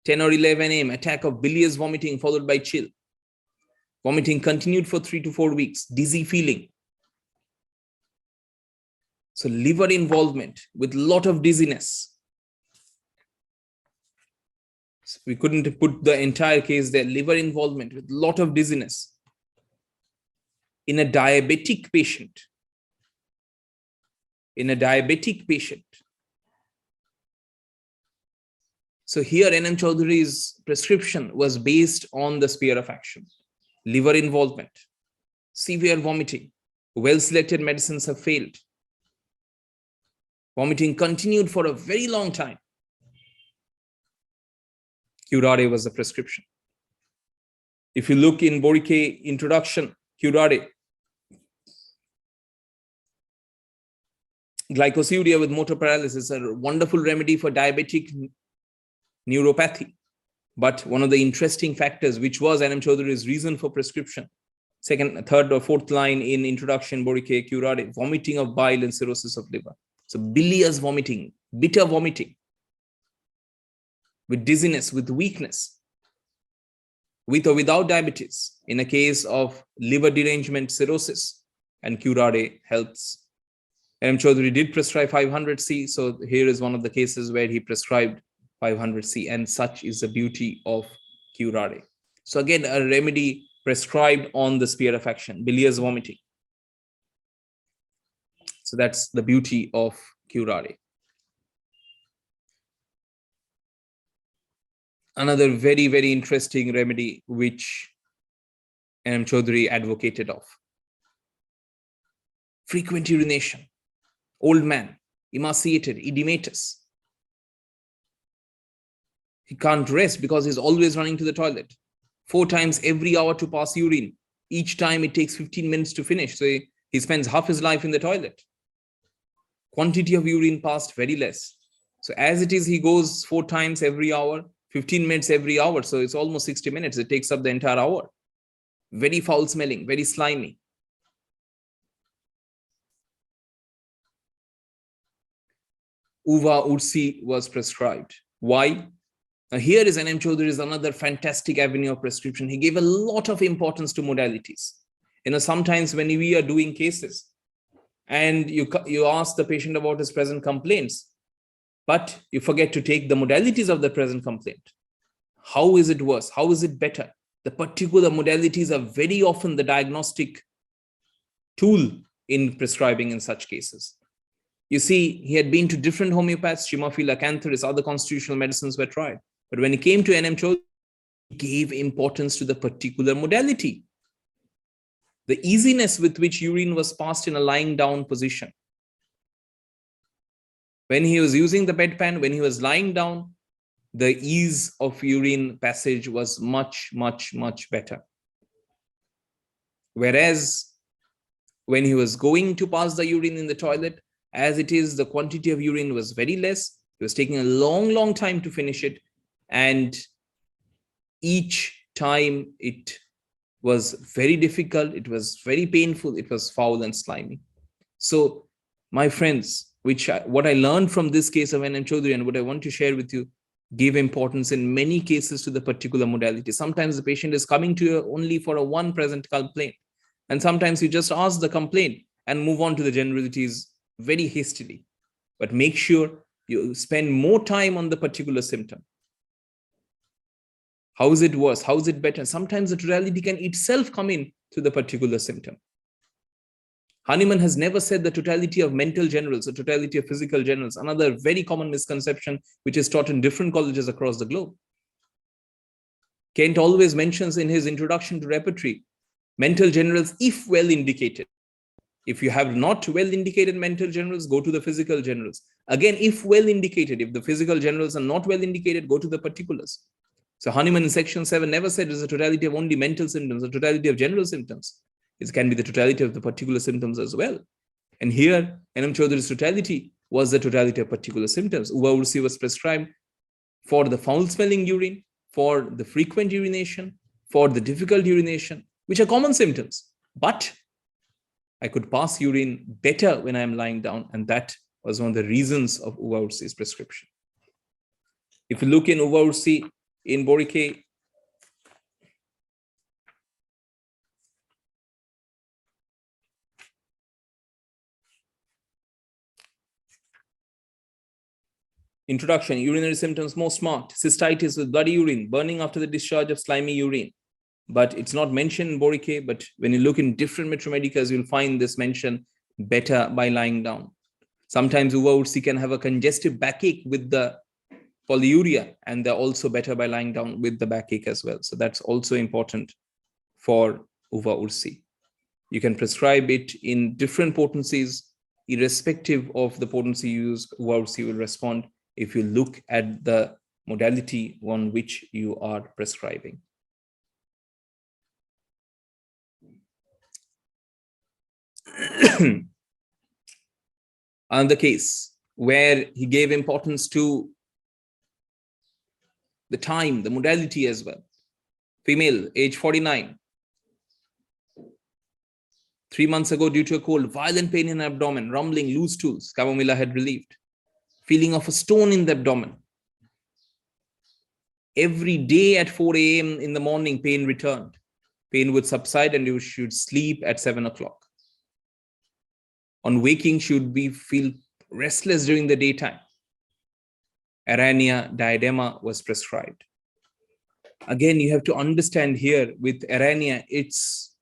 10 or 11 a.m., attack of bilious vomiting followed by chill. Vomiting continued for 3 to 4 weeks, dizzy feeling. So liver involvement with lot of dizziness. So we couldn't put the entire case there. Liver involvement with lot of dizziness in a diabetic patient. In a diabetic patient. So here N.M. Chaudhary's prescription was based on the sphere of action. Liver involvement, severe vomiting, well-selected medicines have failed. Vomiting continued for a very long time. Curare was the prescription. If you look in Borike introduction, Curare, glycosuria with motor paralysis, a wonderful remedy for diabetic neuropathy. But one of the interesting factors, which was N.M. Chaudhary's reason for prescription, second, third or fourth line in introduction, Borike, Curare, vomiting of bile and cirrhosis of liver. So bilious vomiting, bitter vomiting, with dizziness, with weakness, with or without diabetes, in a case of liver derangement, cirrhosis, and Curare helps. N.M. Chaudhary did prescribe 500C, so here is one of the cases where he prescribed 500C, and such is the beauty of Curare. So again, a remedy prescribed on the sphere of action, bilious vomiting. So that's the beauty of Curare. Another very, very interesting remedy which N.M. Chaudhary advocated of. Frequent urination, old man, emaciated, edematous. He can't rest because he's always running to the toilet. 4 times every hour to pass urine. Each time it takes 15 minutes to finish. So he spends half his life in the toilet. Quantity of urine passed very less. So as it is, he goes 4 times every hour, 15 minutes every hour. So it's almost 60 minutes. It takes up the entire hour. Very foul smelling, very slimy. Uva Ursi was prescribed. Why? Now here is N.M. Chaudhary's another fantastic avenue of prescription. He gave a lot of importance to modalities. Sometimes when we are doing cases and you ask the patient about his present complaints, but you forget to take the modalities of the present complaint. How is it worse? How is it better? The particular modalities are very often the diagnostic tool in prescribing in such cases. You see, he had been to different homeopaths, Chimaphila, Cantharis, other constitutional medicines were tried. But when he came to N.M. Chaudhary, he gave importance to the particular modality. The easiness with which urine was passed in a lying down position. When he was using the bedpan, when he was lying down, the ease of urine passage was much, much, much better. Whereas when he was going to pass the urine in the toilet, as it is, the quantity of urine was very less. It was taking a long, long time to finish it. And each time it was very difficult, it was very painful, it was foul and slimy. So, my friends, what I learned from this case of N.M. Chaudhary and what I want to share with you, give importance in many cases to the particular modality. Sometimes the patient is coming to you only for a one present complaint. And sometimes you just ask the complaint and move on to the generalities very hastily. But make sure you spend more time on the particular symptom. How is it worse? How is it better? Sometimes the totality can itself come in to the particular symptom. Hahnemann has never said the totality of mental generals or totality of physical generals, another very common misconception which is taught in different colleges across the globe. Kent always mentions in his introduction to repertory, mental generals if well indicated. If you have not well indicated mental generals, go to the physical generals. Again, if well indicated, if the physical generals are not well indicated, go to the particulars. So Hahnemann in section 7 never said it's a totality of only mental symptoms, a totality of general symptoms. It can be the totality of the particular symptoms as well. And here, N.M. Chaudhary's totality was the totality of particular symptoms. Uva ursi was prescribed for the foul-smelling urine, for the frequent urination, for the difficult urination, which are common symptoms. But I could pass urine better when I am lying down, and that was one of the reasons of Uva ursi's prescription. If you look in Uva ursi in Borike, introduction, urinary symptoms most marked, cystitis with bloody urine, burning after the discharge of slimy urine. But it's not mentioned in Borike, but when you look in different Metramedicas, you'll find this mention better by lying down. Sometimes Uva ursi can have a congestive backache with the polyuria, and they're also better by lying down with the backache as well. So that's also important for Uva ursi. You can prescribe it in different potencies, irrespective of the potency used. Uva ursi will respond if you look at the modality on which you are prescribing. Another case where he gave importance to the time, the modality as well. Female, age 49. 3 months ago, due to a cold, violent pain in abdomen, rumbling, loose stools, chamomilla had relieved. Feeling of a stone in the abdomen. Every day at 4 a.m. in the morning, pain returned. Pain would subside and you should sleep at 7 o'clock. On waking, she would feel restless during the daytime. Arania diadema was prescribed. Again, you have to understand here with Arania, it's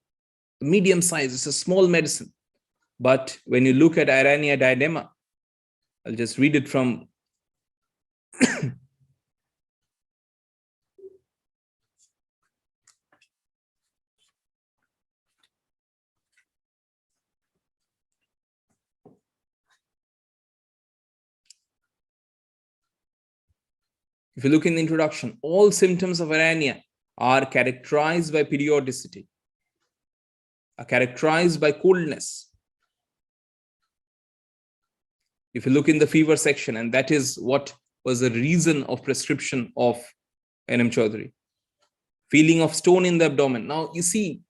medium size, it's a small medicine. But when you look at Arania diadema, I'll just read it from if you look in the introduction, all symptoms of Arania are characterized by periodicity, are characterized by coldness. If you look in the fever section, and that is what was the reason of prescription of N.M. Chaudhary. Feeling of stone in the abdomen. Now, you see,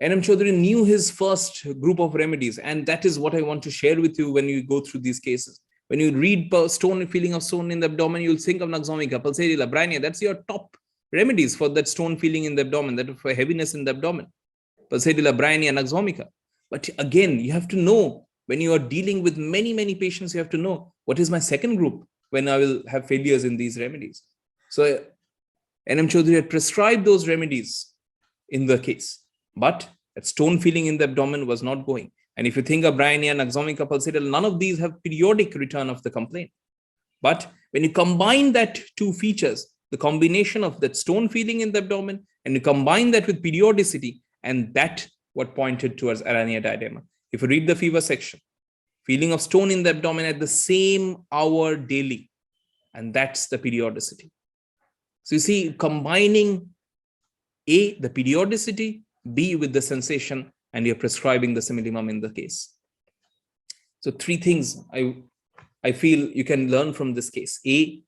N.M. Chaudhary knew his first group of remedies, and that is what I want to share with you when you go through these cases. When you read feeling of stone in the abdomen, you'll think of Naxomica, Pulsaria, Banerjea. That's your top remedies for that stone feeling in the abdomen, that for heaviness in the abdomen. Pulsaria, Banerjea, Naxomica. But again, you have to know, when you are dealing with many, many patients, you have to know what is my second group when I will have failures in these remedies. So N.M. Chaudhary had prescribed those remedies in the case, but that stone feeling in the abdomen was not going. And if you think of Banerjea, Naxomica, Pulsaria, none of these have periodic return of the complaint. But when you combine that two features, the combination of that stone feeling in the abdomen, and you combine that with periodicity, and that what pointed towards Arania diadema. If you read the fever section, feeling of stone in the abdomen at the same hour daily. And that's the periodicity. So you see, combining A, the periodicity, B, with the sensation, and you're prescribing the similimum in the case. So three things I feel you can learn from this case. A,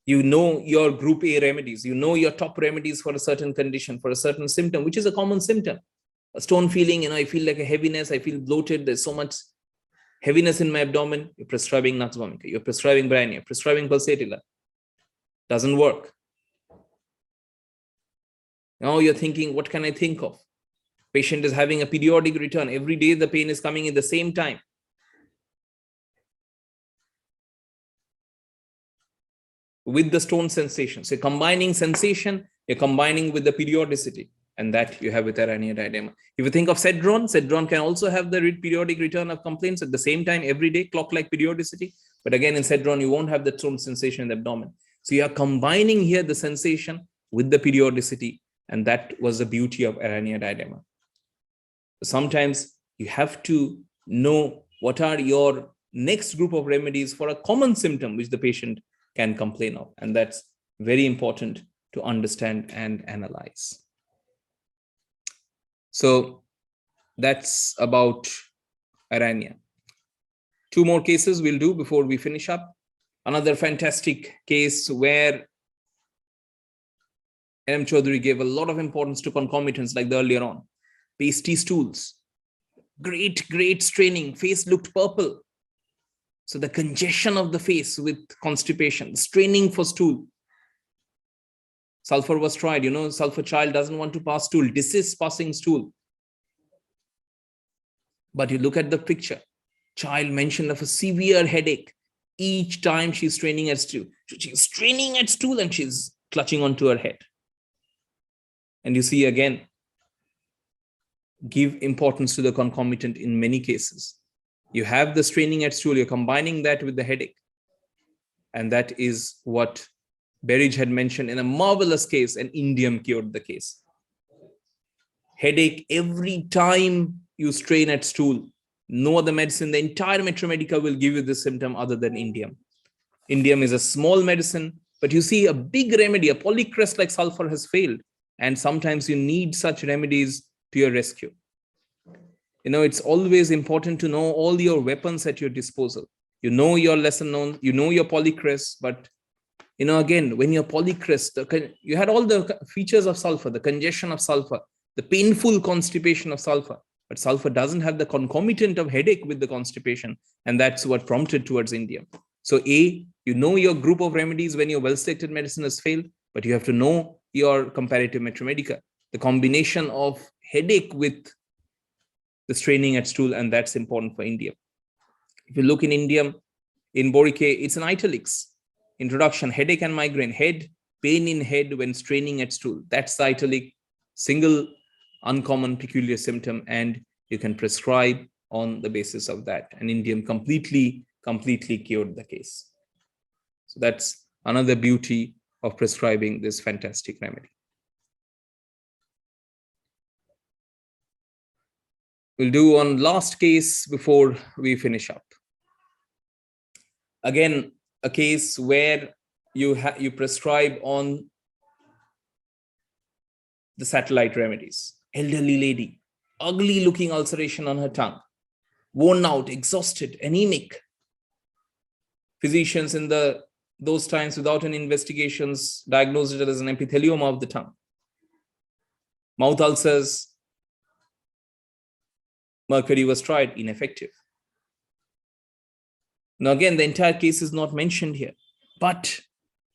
you know your group A remedies, you know your top remedies for a certain condition, for a certain symptom, which is a common symptom. A stone feeling, I feel like a heaviness, I feel bloated, there's so much heaviness in my abdomen. You're prescribing Nux vomica, you're prescribing Banerjea, you're prescribing pulsatilla. Doesn't work. Now you're thinking, what can I think of? Patient is having a periodic return. Every day the pain is coming at the same time. With the stone sensation. So combining sensation, you're combining with the periodicity, and that you have with Araneia diadema. If you think of Cedron can also have the periodic return of complaints at the same time every day, clock-like periodicity. But again, in Cedron, you won't have the stone sensation in the abdomen. So you are combining here the sensation with the periodicity, and that was the beauty of Araneia diadema. Sometimes you have to know what are your next group of remedies for a common symptom which the patient can complain of. And that's very important to understand and analyze. So that's about Araneia. Two more cases we'll do before we finish up. Another fantastic case where M. Chaudhary gave a lot of importance to concomitants like the earlier on. Pasty stools, great straining, face looked purple. So the congestion of the face with constipation, straining for stool. Sulfur was tried, Sulfur child doesn't want to pass stool, desists passing stool. But you look at the picture, child mentioned of a severe headache each time she's straining at stool. She's straining at stool and she's clutching onto her head. And you see again, give importance to the concomitant in many cases. You have the straining at stool, you're combining that with the headache. And that is what Banerjea had mentioned in a marvelous case, and indium cured the case. Headache every time you strain at stool. No other medicine, the entire Metromedica will give you this symptom other than indium. Indium is a small medicine, but you see a big remedy, a polycrest like sulfur has failed. And sometimes you need such remedies to your rescue. It's always important to know all your weapons at your disposal. You know your lesson known, you know your polycrest, but again, when you're polycrest, you had all the features of sulfur, the congestion of sulfur, the painful constipation of sulfur, but sulfur doesn't have the concomitant of headache with the constipation, and that's what prompted towards indium. So A, you know your group of remedies when your well-selected medicine has failed, but you have to know your comparative Metromedica, the combination of headache with the straining at stool, and that's important for indium. If you look in indium, in Boric, it's an italics. Introduction, headache and migraine, head, pain in head when straining at stool. That's the italic, single, uncommon, peculiar symptom, and you can prescribe on the basis of that. And indium completely cured the case. So that's another beauty of prescribing this fantastic remedy. We'll do one last case before we finish up. Again, a case where you prescribe on the satellite remedies. Elderly lady, ugly looking ulceration on her tongue, worn out, exhausted, anemic. Physicians in those times, without any investigations, diagnosed it as an epithelioma of the tongue. Mouth ulcers, mercury was tried, ineffective. Now again, the entire case is not mentioned here, but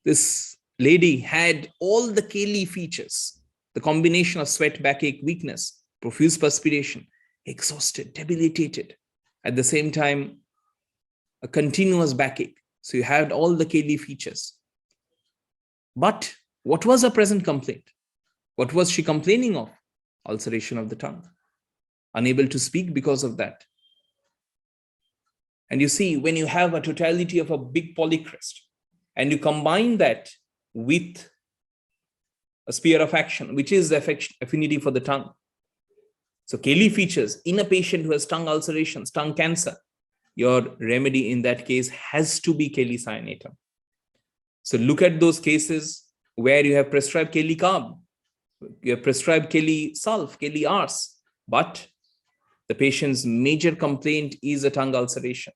this lady had all the Cayley features, the combination of sweat, backache, weakness, profuse perspiration, exhausted, debilitated. At the same time, a continuous backache. So you had all the Cayley features. But what was her present complaint? What was she complaining of? Ulceration of the tongue. Unable to speak because of that. And you see, when you have a totality of a big polycrest, and you combine that with a sphere of action, which is the affinity for the tongue. So Cayley features in a patient who has tongue ulcerations, tongue cancer, your remedy in that case has to be Kali-cyanatum. So look at those cases where you have prescribed Kali-carb, you have prescribed Kali-sulf, Kali-ars, but the patient's major complaint is a tongue ulceration,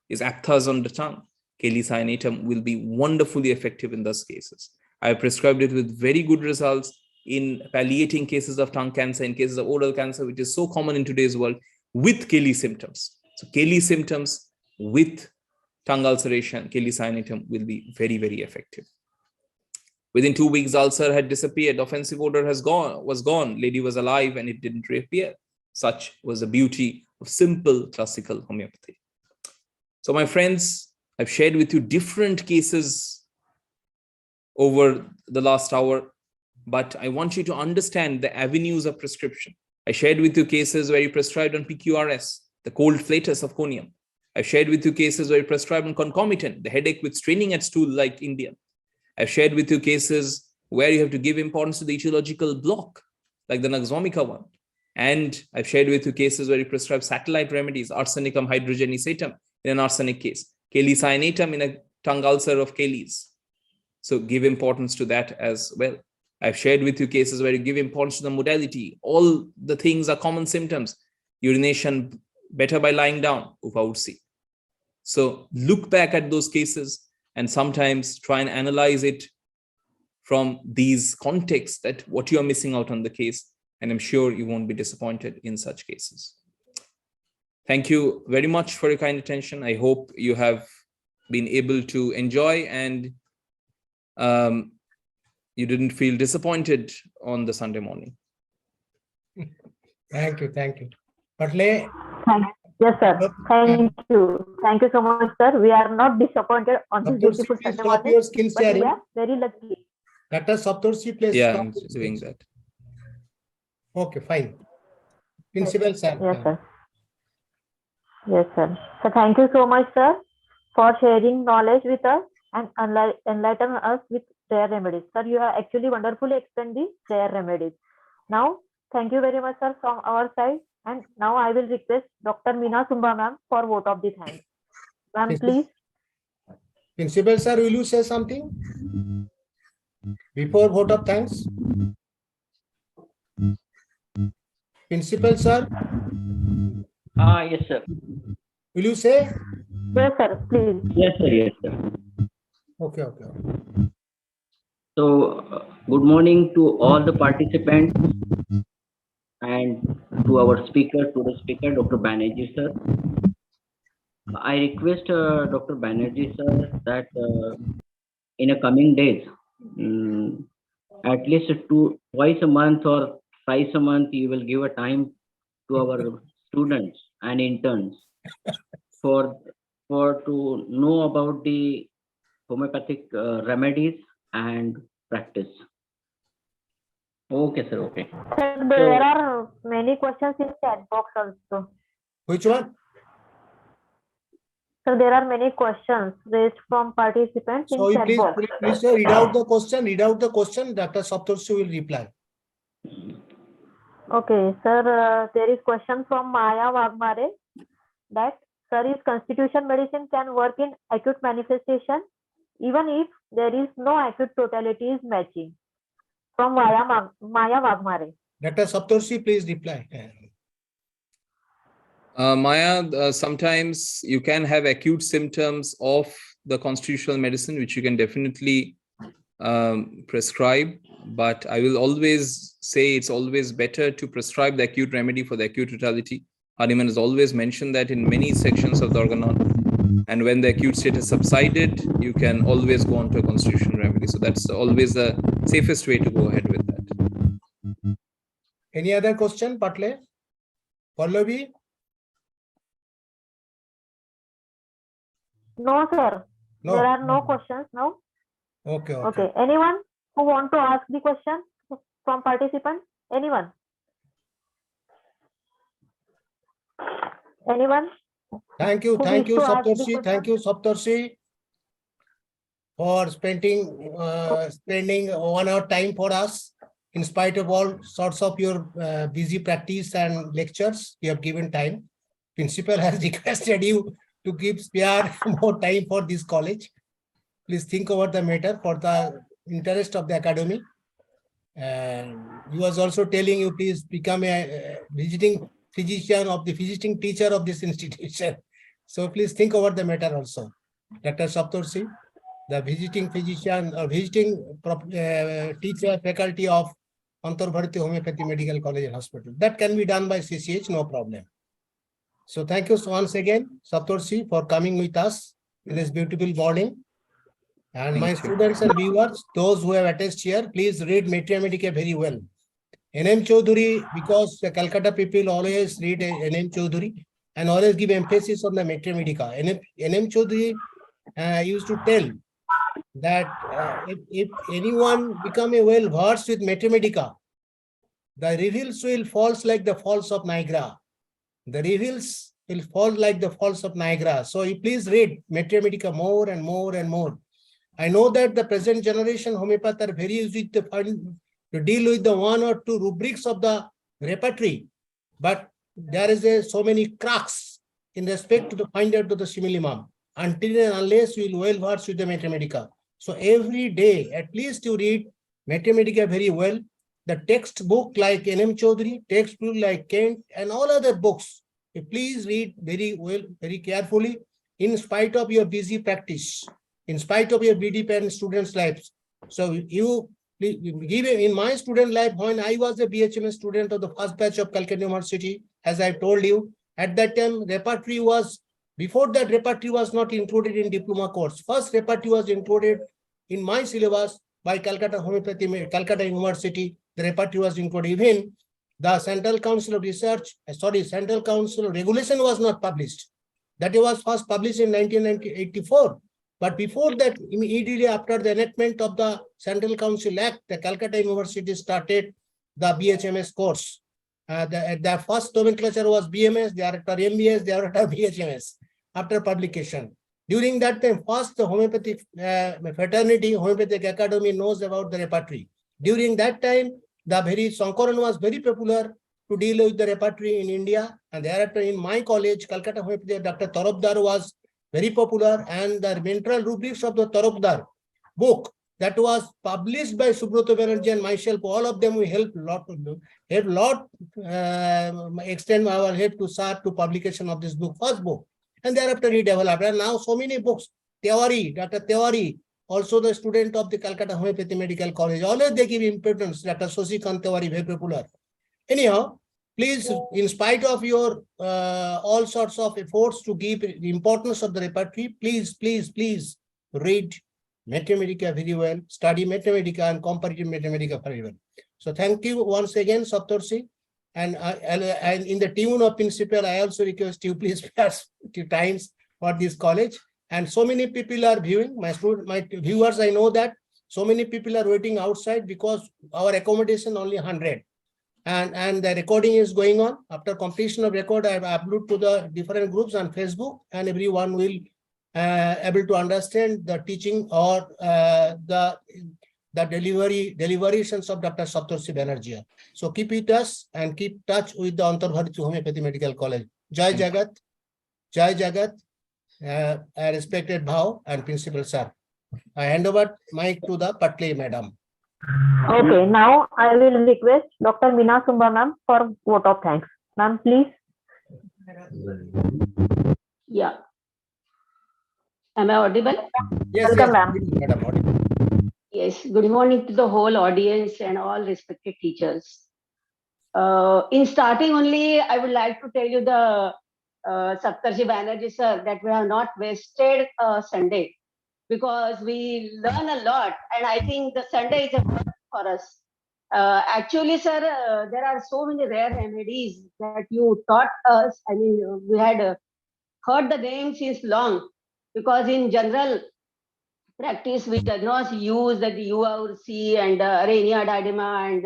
is aphthous on the tongue. Kali-cyanatum will be wonderfully effective in those cases. I have prescribed it with very good results in palliating cases of tongue cancer, in cases of oral cancer, which is so common in today's world, with Kali symptoms. So Kali symptoms with tongue ulceration, Kali-cyanatum will be very, very effective. Within 2 weeks, ulcer had disappeared. Offensive odor was gone. Lady was alive and it didn't reappear. Such was the beauty of simple classical homeopathy. So my friends, I've shared with you different cases over the last hour, but I want you to understand the avenues of prescription. I shared with you cases where you prescribed on PQRS, the cold flatus of conium. I've shared with you cases where you prescribed on concomitant, the headache with straining at stool like Indian. I've shared with you cases where you have to give importance to the etiological block, like the Naxomica one. And I've shared with you cases where you prescribe satellite remedies, arsenicum hydrogenisatum in an arsenic case, Kali-cyanatum in a tongue ulcer of Kali's. So give importance to that as well. I've shared with you cases where you give importance to the modality. All the things are common symptoms. Urination better by lying down, Upautsi. So look back at those cases and sometimes try and analyze it from these contexts, that what you are missing out on the case. And I'm sure you won't be disappointed in such cases. Thank you very much for your kind attention. I hope you have been able to enjoy and you didn't feel disappointed on the Sunday morning. Thank you. Patle. Yes, sir. Thank you. Thank you so much, sir. We are not disappointed on this beautiful Sunday Stop morning, your skill but we sharing. are very lucky. Dr. Saptarshi, please Yeah, stop I'm your doing skill that. Okay, fine. Principal, sir. Yes, sir. Yes, sir. So thank you so much, sir, for sharing knowledge with us and enlighten us with rare remedies. Sir, you have actually wonderfully explained the rare remedies. Now, thank you very much, sir, from our side. And now I will request Dr. Meena Sumba ma'am for vote of the thanks. Ma'am, please. Principal, sir, will you say something before vote of thanks? Principal, sir. Yes, sir. Will you say? Yes, sir, please. Yes, sir. Yes, sir. Okay. So, good morning to all the participants and to our speaker, Dr. Banerjea, sir. I request Dr. Banerjea, sir, that in a coming days, at least twice a month or thrice a month, you will give a time to our students and interns for to know about the homeopathic remedies and practice. Okay, sir. Okay. Sir, there are many questions in chat box also. Which one? So there are many questions raised from participants So in chat please, box. please sir, read out the question. Dr. Saptarshi will reply. Okay, sir, there is question from Maya Wagmare that, sir, is constitution medicine can work in acute manifestation even if there is no acute totality is matching? From Maya Wagmare. Dr. Saptarshi, please reply. Maya, sometimes you can have acute symptoms of the constitutional medicine, which you can definitely prescribe. But I will always say it's always better to prescribe the acute remedy for the acute totality. Hahnemann has always mentioned that in many sections of the organon. And when the acute state has subsided, you can always go on to a constitutional remedy. So that's always the safest way to go ahead with that. Any other question, Patle? Pallavi? No, sir. No. There are no questions now. Okay. Anyone who want to ask the question from participants? Anyone? Thank you, Saptarshi. Thank you, Saptarshi, for spending 1 hour time for us. In spite of all sorts of your busy practice and lectures, you have given time. Principal has requested you to give spare more time for this college. Please think over the matter for the interest of the academy. And he was also telling you, please become a visiting physician of the visiting teacher of this institution. So please think over the matter also. Dr. Saptarshi, the visiting physician or visiting teacher faculty of Antarbharti Homoeopathic Medical College and Hospital. That can be done by CCH, no problem. So thank you once again, Saptarshi, for coming with us in this beautiful morning. And Thank my you. students and viewers, those who have attended here, please read Mathematics very well. N.M. Chaudhary, because the Calcutta people always read N.M. Chaudhary and always give emphasis on the Mathematics. N.M. Chaudhary used to tell that if anyone become a well versed with Mathematics, the revels will falls like the falls of Niagara. The revels will fall like the falls of Niagara. So you please read Mathematics more and more and more. I know that the present generation homeopaths are very easy to deal with the one or two rubrics of the repertory, but there is so many cracks in respect to the find out to the simillimum until and unless you will well versed with the Mathematics. So every day, at least you read Mathematics very well. The textbook like N.M. Chaudhary, textbook like Kent, and all other books, you please read very well, very carefully, in spite of your busy practice, in spite of your BD parent students' lives. So you give in my student life, when I was a BHMS student of the first batch of Calcutta University, as I told you, at that time repertory was, before that repertory was not included in diploma course. First repertory was included in my syllabus by Calcutta Calcutta University. The repertory was included. Even the Central Council of Research, Central Council of Regulation was not published. That was first published in 1984. But before that, immediately after the enactment of the Central Council Act, the Calcutta University started the BHMS course. The first nomenclature was BMS, thereafter MBS, thereafter BHMS, after publication. During that time, first the homeopathic fraternity, homeopathic academy knows about the repertory. During that time, the Sankaran was very popular to deal with the repertory in India. And thereafter in my college, Calcutta Homeopathy, Dr. Tarabdar was very popular, and the mental rubrics of the Tarabdar book that was published by Subroto Banerjea and myself, all of them we helped extend our help to start to publication of this book, first book. And thereafter he developed. And now so many books, Theory, Dr. Theory, also the student of the Calcutta Homeopathy Medical College, always they give importance. Dr. Sosikant Theory, very popular. Anyhow, please, in spite of your all sorts of efforts to give the importance of the repertory, please read Mathematics very well, study Mathematics and comparative Mathematics very well. So thank you once again, Saptarshi. And in the tune of principle, I also request you please pass times for this college. And so many people are viewing, my viewers, I know that so many people are waiting outside because our accommodation only 100. And the recording is going on. After completion of record, I have uploaded to the different groups on Facebook, and everyone will able to understand the teaching or the deliberations of Dr. Saptarshi Banerjea. So keep with us and keep touch with the Antarbharti Homoeopathic Medical College. Jai Jagat, Jai Jagat, respected Bhav and Principal Sir. I hand over mic to the Patle Madam. Okay, now I will request Dr. Meena Sumba ma'am for vote of thanks. Ma'am, please. Yeah. Am I audible? Yes, Welcome, yes, Madam. Audible. Yes. Good morning to the whole audience and all respected teachers. In starting only, I would like to tell you the Saptarshi Banerjea sir that we have not wasted Sunday because we learn a lot, and I think the Sunday is a work for us. Actually, sir, there are so many rare remedies that you taught us. I mean, we had heard the name since long, because in general practice we does not use that URC and Arenia diadema and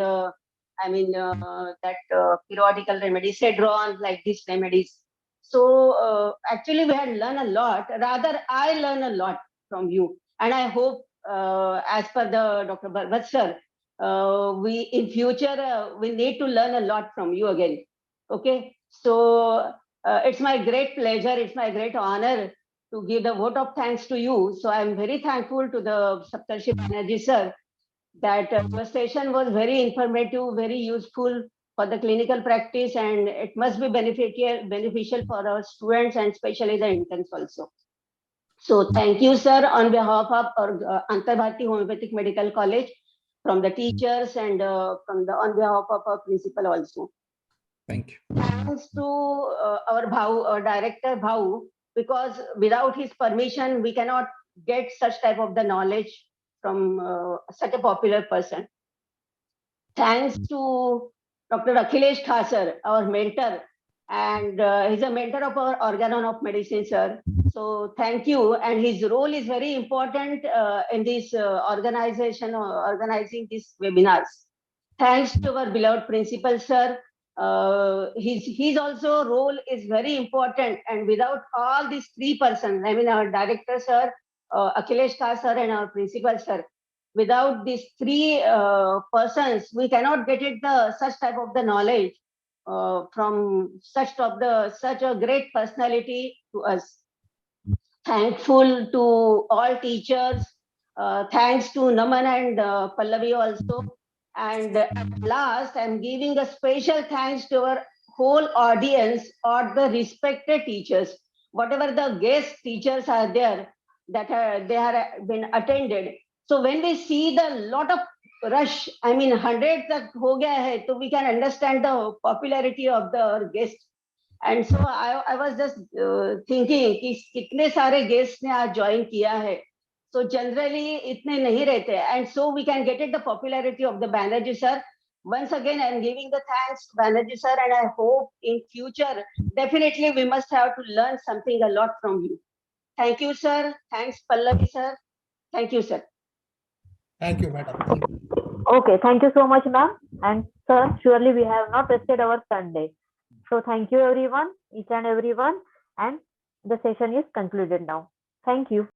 that periodical remedy, Cedron, like these remedies. So actually we had learned a lot. Rather, I learned a lot from you, and I hope, as per the Dr. Bharbat sir, we in future we need to learn a lot from you again. Okay, so it's my great pleasure, it's my great honor to give the vote of thanks to you. So I'm very thankful to the Saptarshi Banerjea sir that our session was very informative, very useful for the clinical practice, and it must be beneficial for our students and especially the interns also. So thank you, sir, on behalf of our Antarbharti Homoeopathic Medical College, from the teachers and on behalf of our principal also. Thank you. Thanks to our director Bhau, because without his permission, we cannot get such type of the knowledge from such a popular person. Thanks to Dr. Akhilesh Khasar, our mentor, and he's a mentor of our organon of medicine, sir. So thank you. And his role is very important in this organization or organizing these webinars. Thanks to our beloved principal, sir. His also role is very important. And without all these three persons, I mean our director, sir, Akhilesh Khasar, and our principal, sir, without these three persons, we cannot get it such type of the knowledge from such a great personality to us. Thankful to all teachers. Thanks to Naman and Pallavi also. And at last, I'm giving a special thanks to our whole audience or the respected teachers. Whatever the guest teachers are there that they have been attended. So when we see the lot of rush, I mean hundreds that ho gaya hai, so we can understand the popularity of the guest. And so I was just thinking कि कितने सारे guests ने आज join किया है. So generally इतने नहीं रहते. And so we can get it the popularity of the Banerjea sir. Once again, I am giving the thanks to Banerjea sir, and I hope in future definitely we must have to learn something a lot from you. Thank you, sir. Thanks, Pallavi sir. Thank you, sir. Thank you, madam. Thank you. Okay, thank you so much, ma'am. And sir, surely we have not wasted our Sunday. So thank you everyone, each and everyone, and the session is concluded now. Thank you.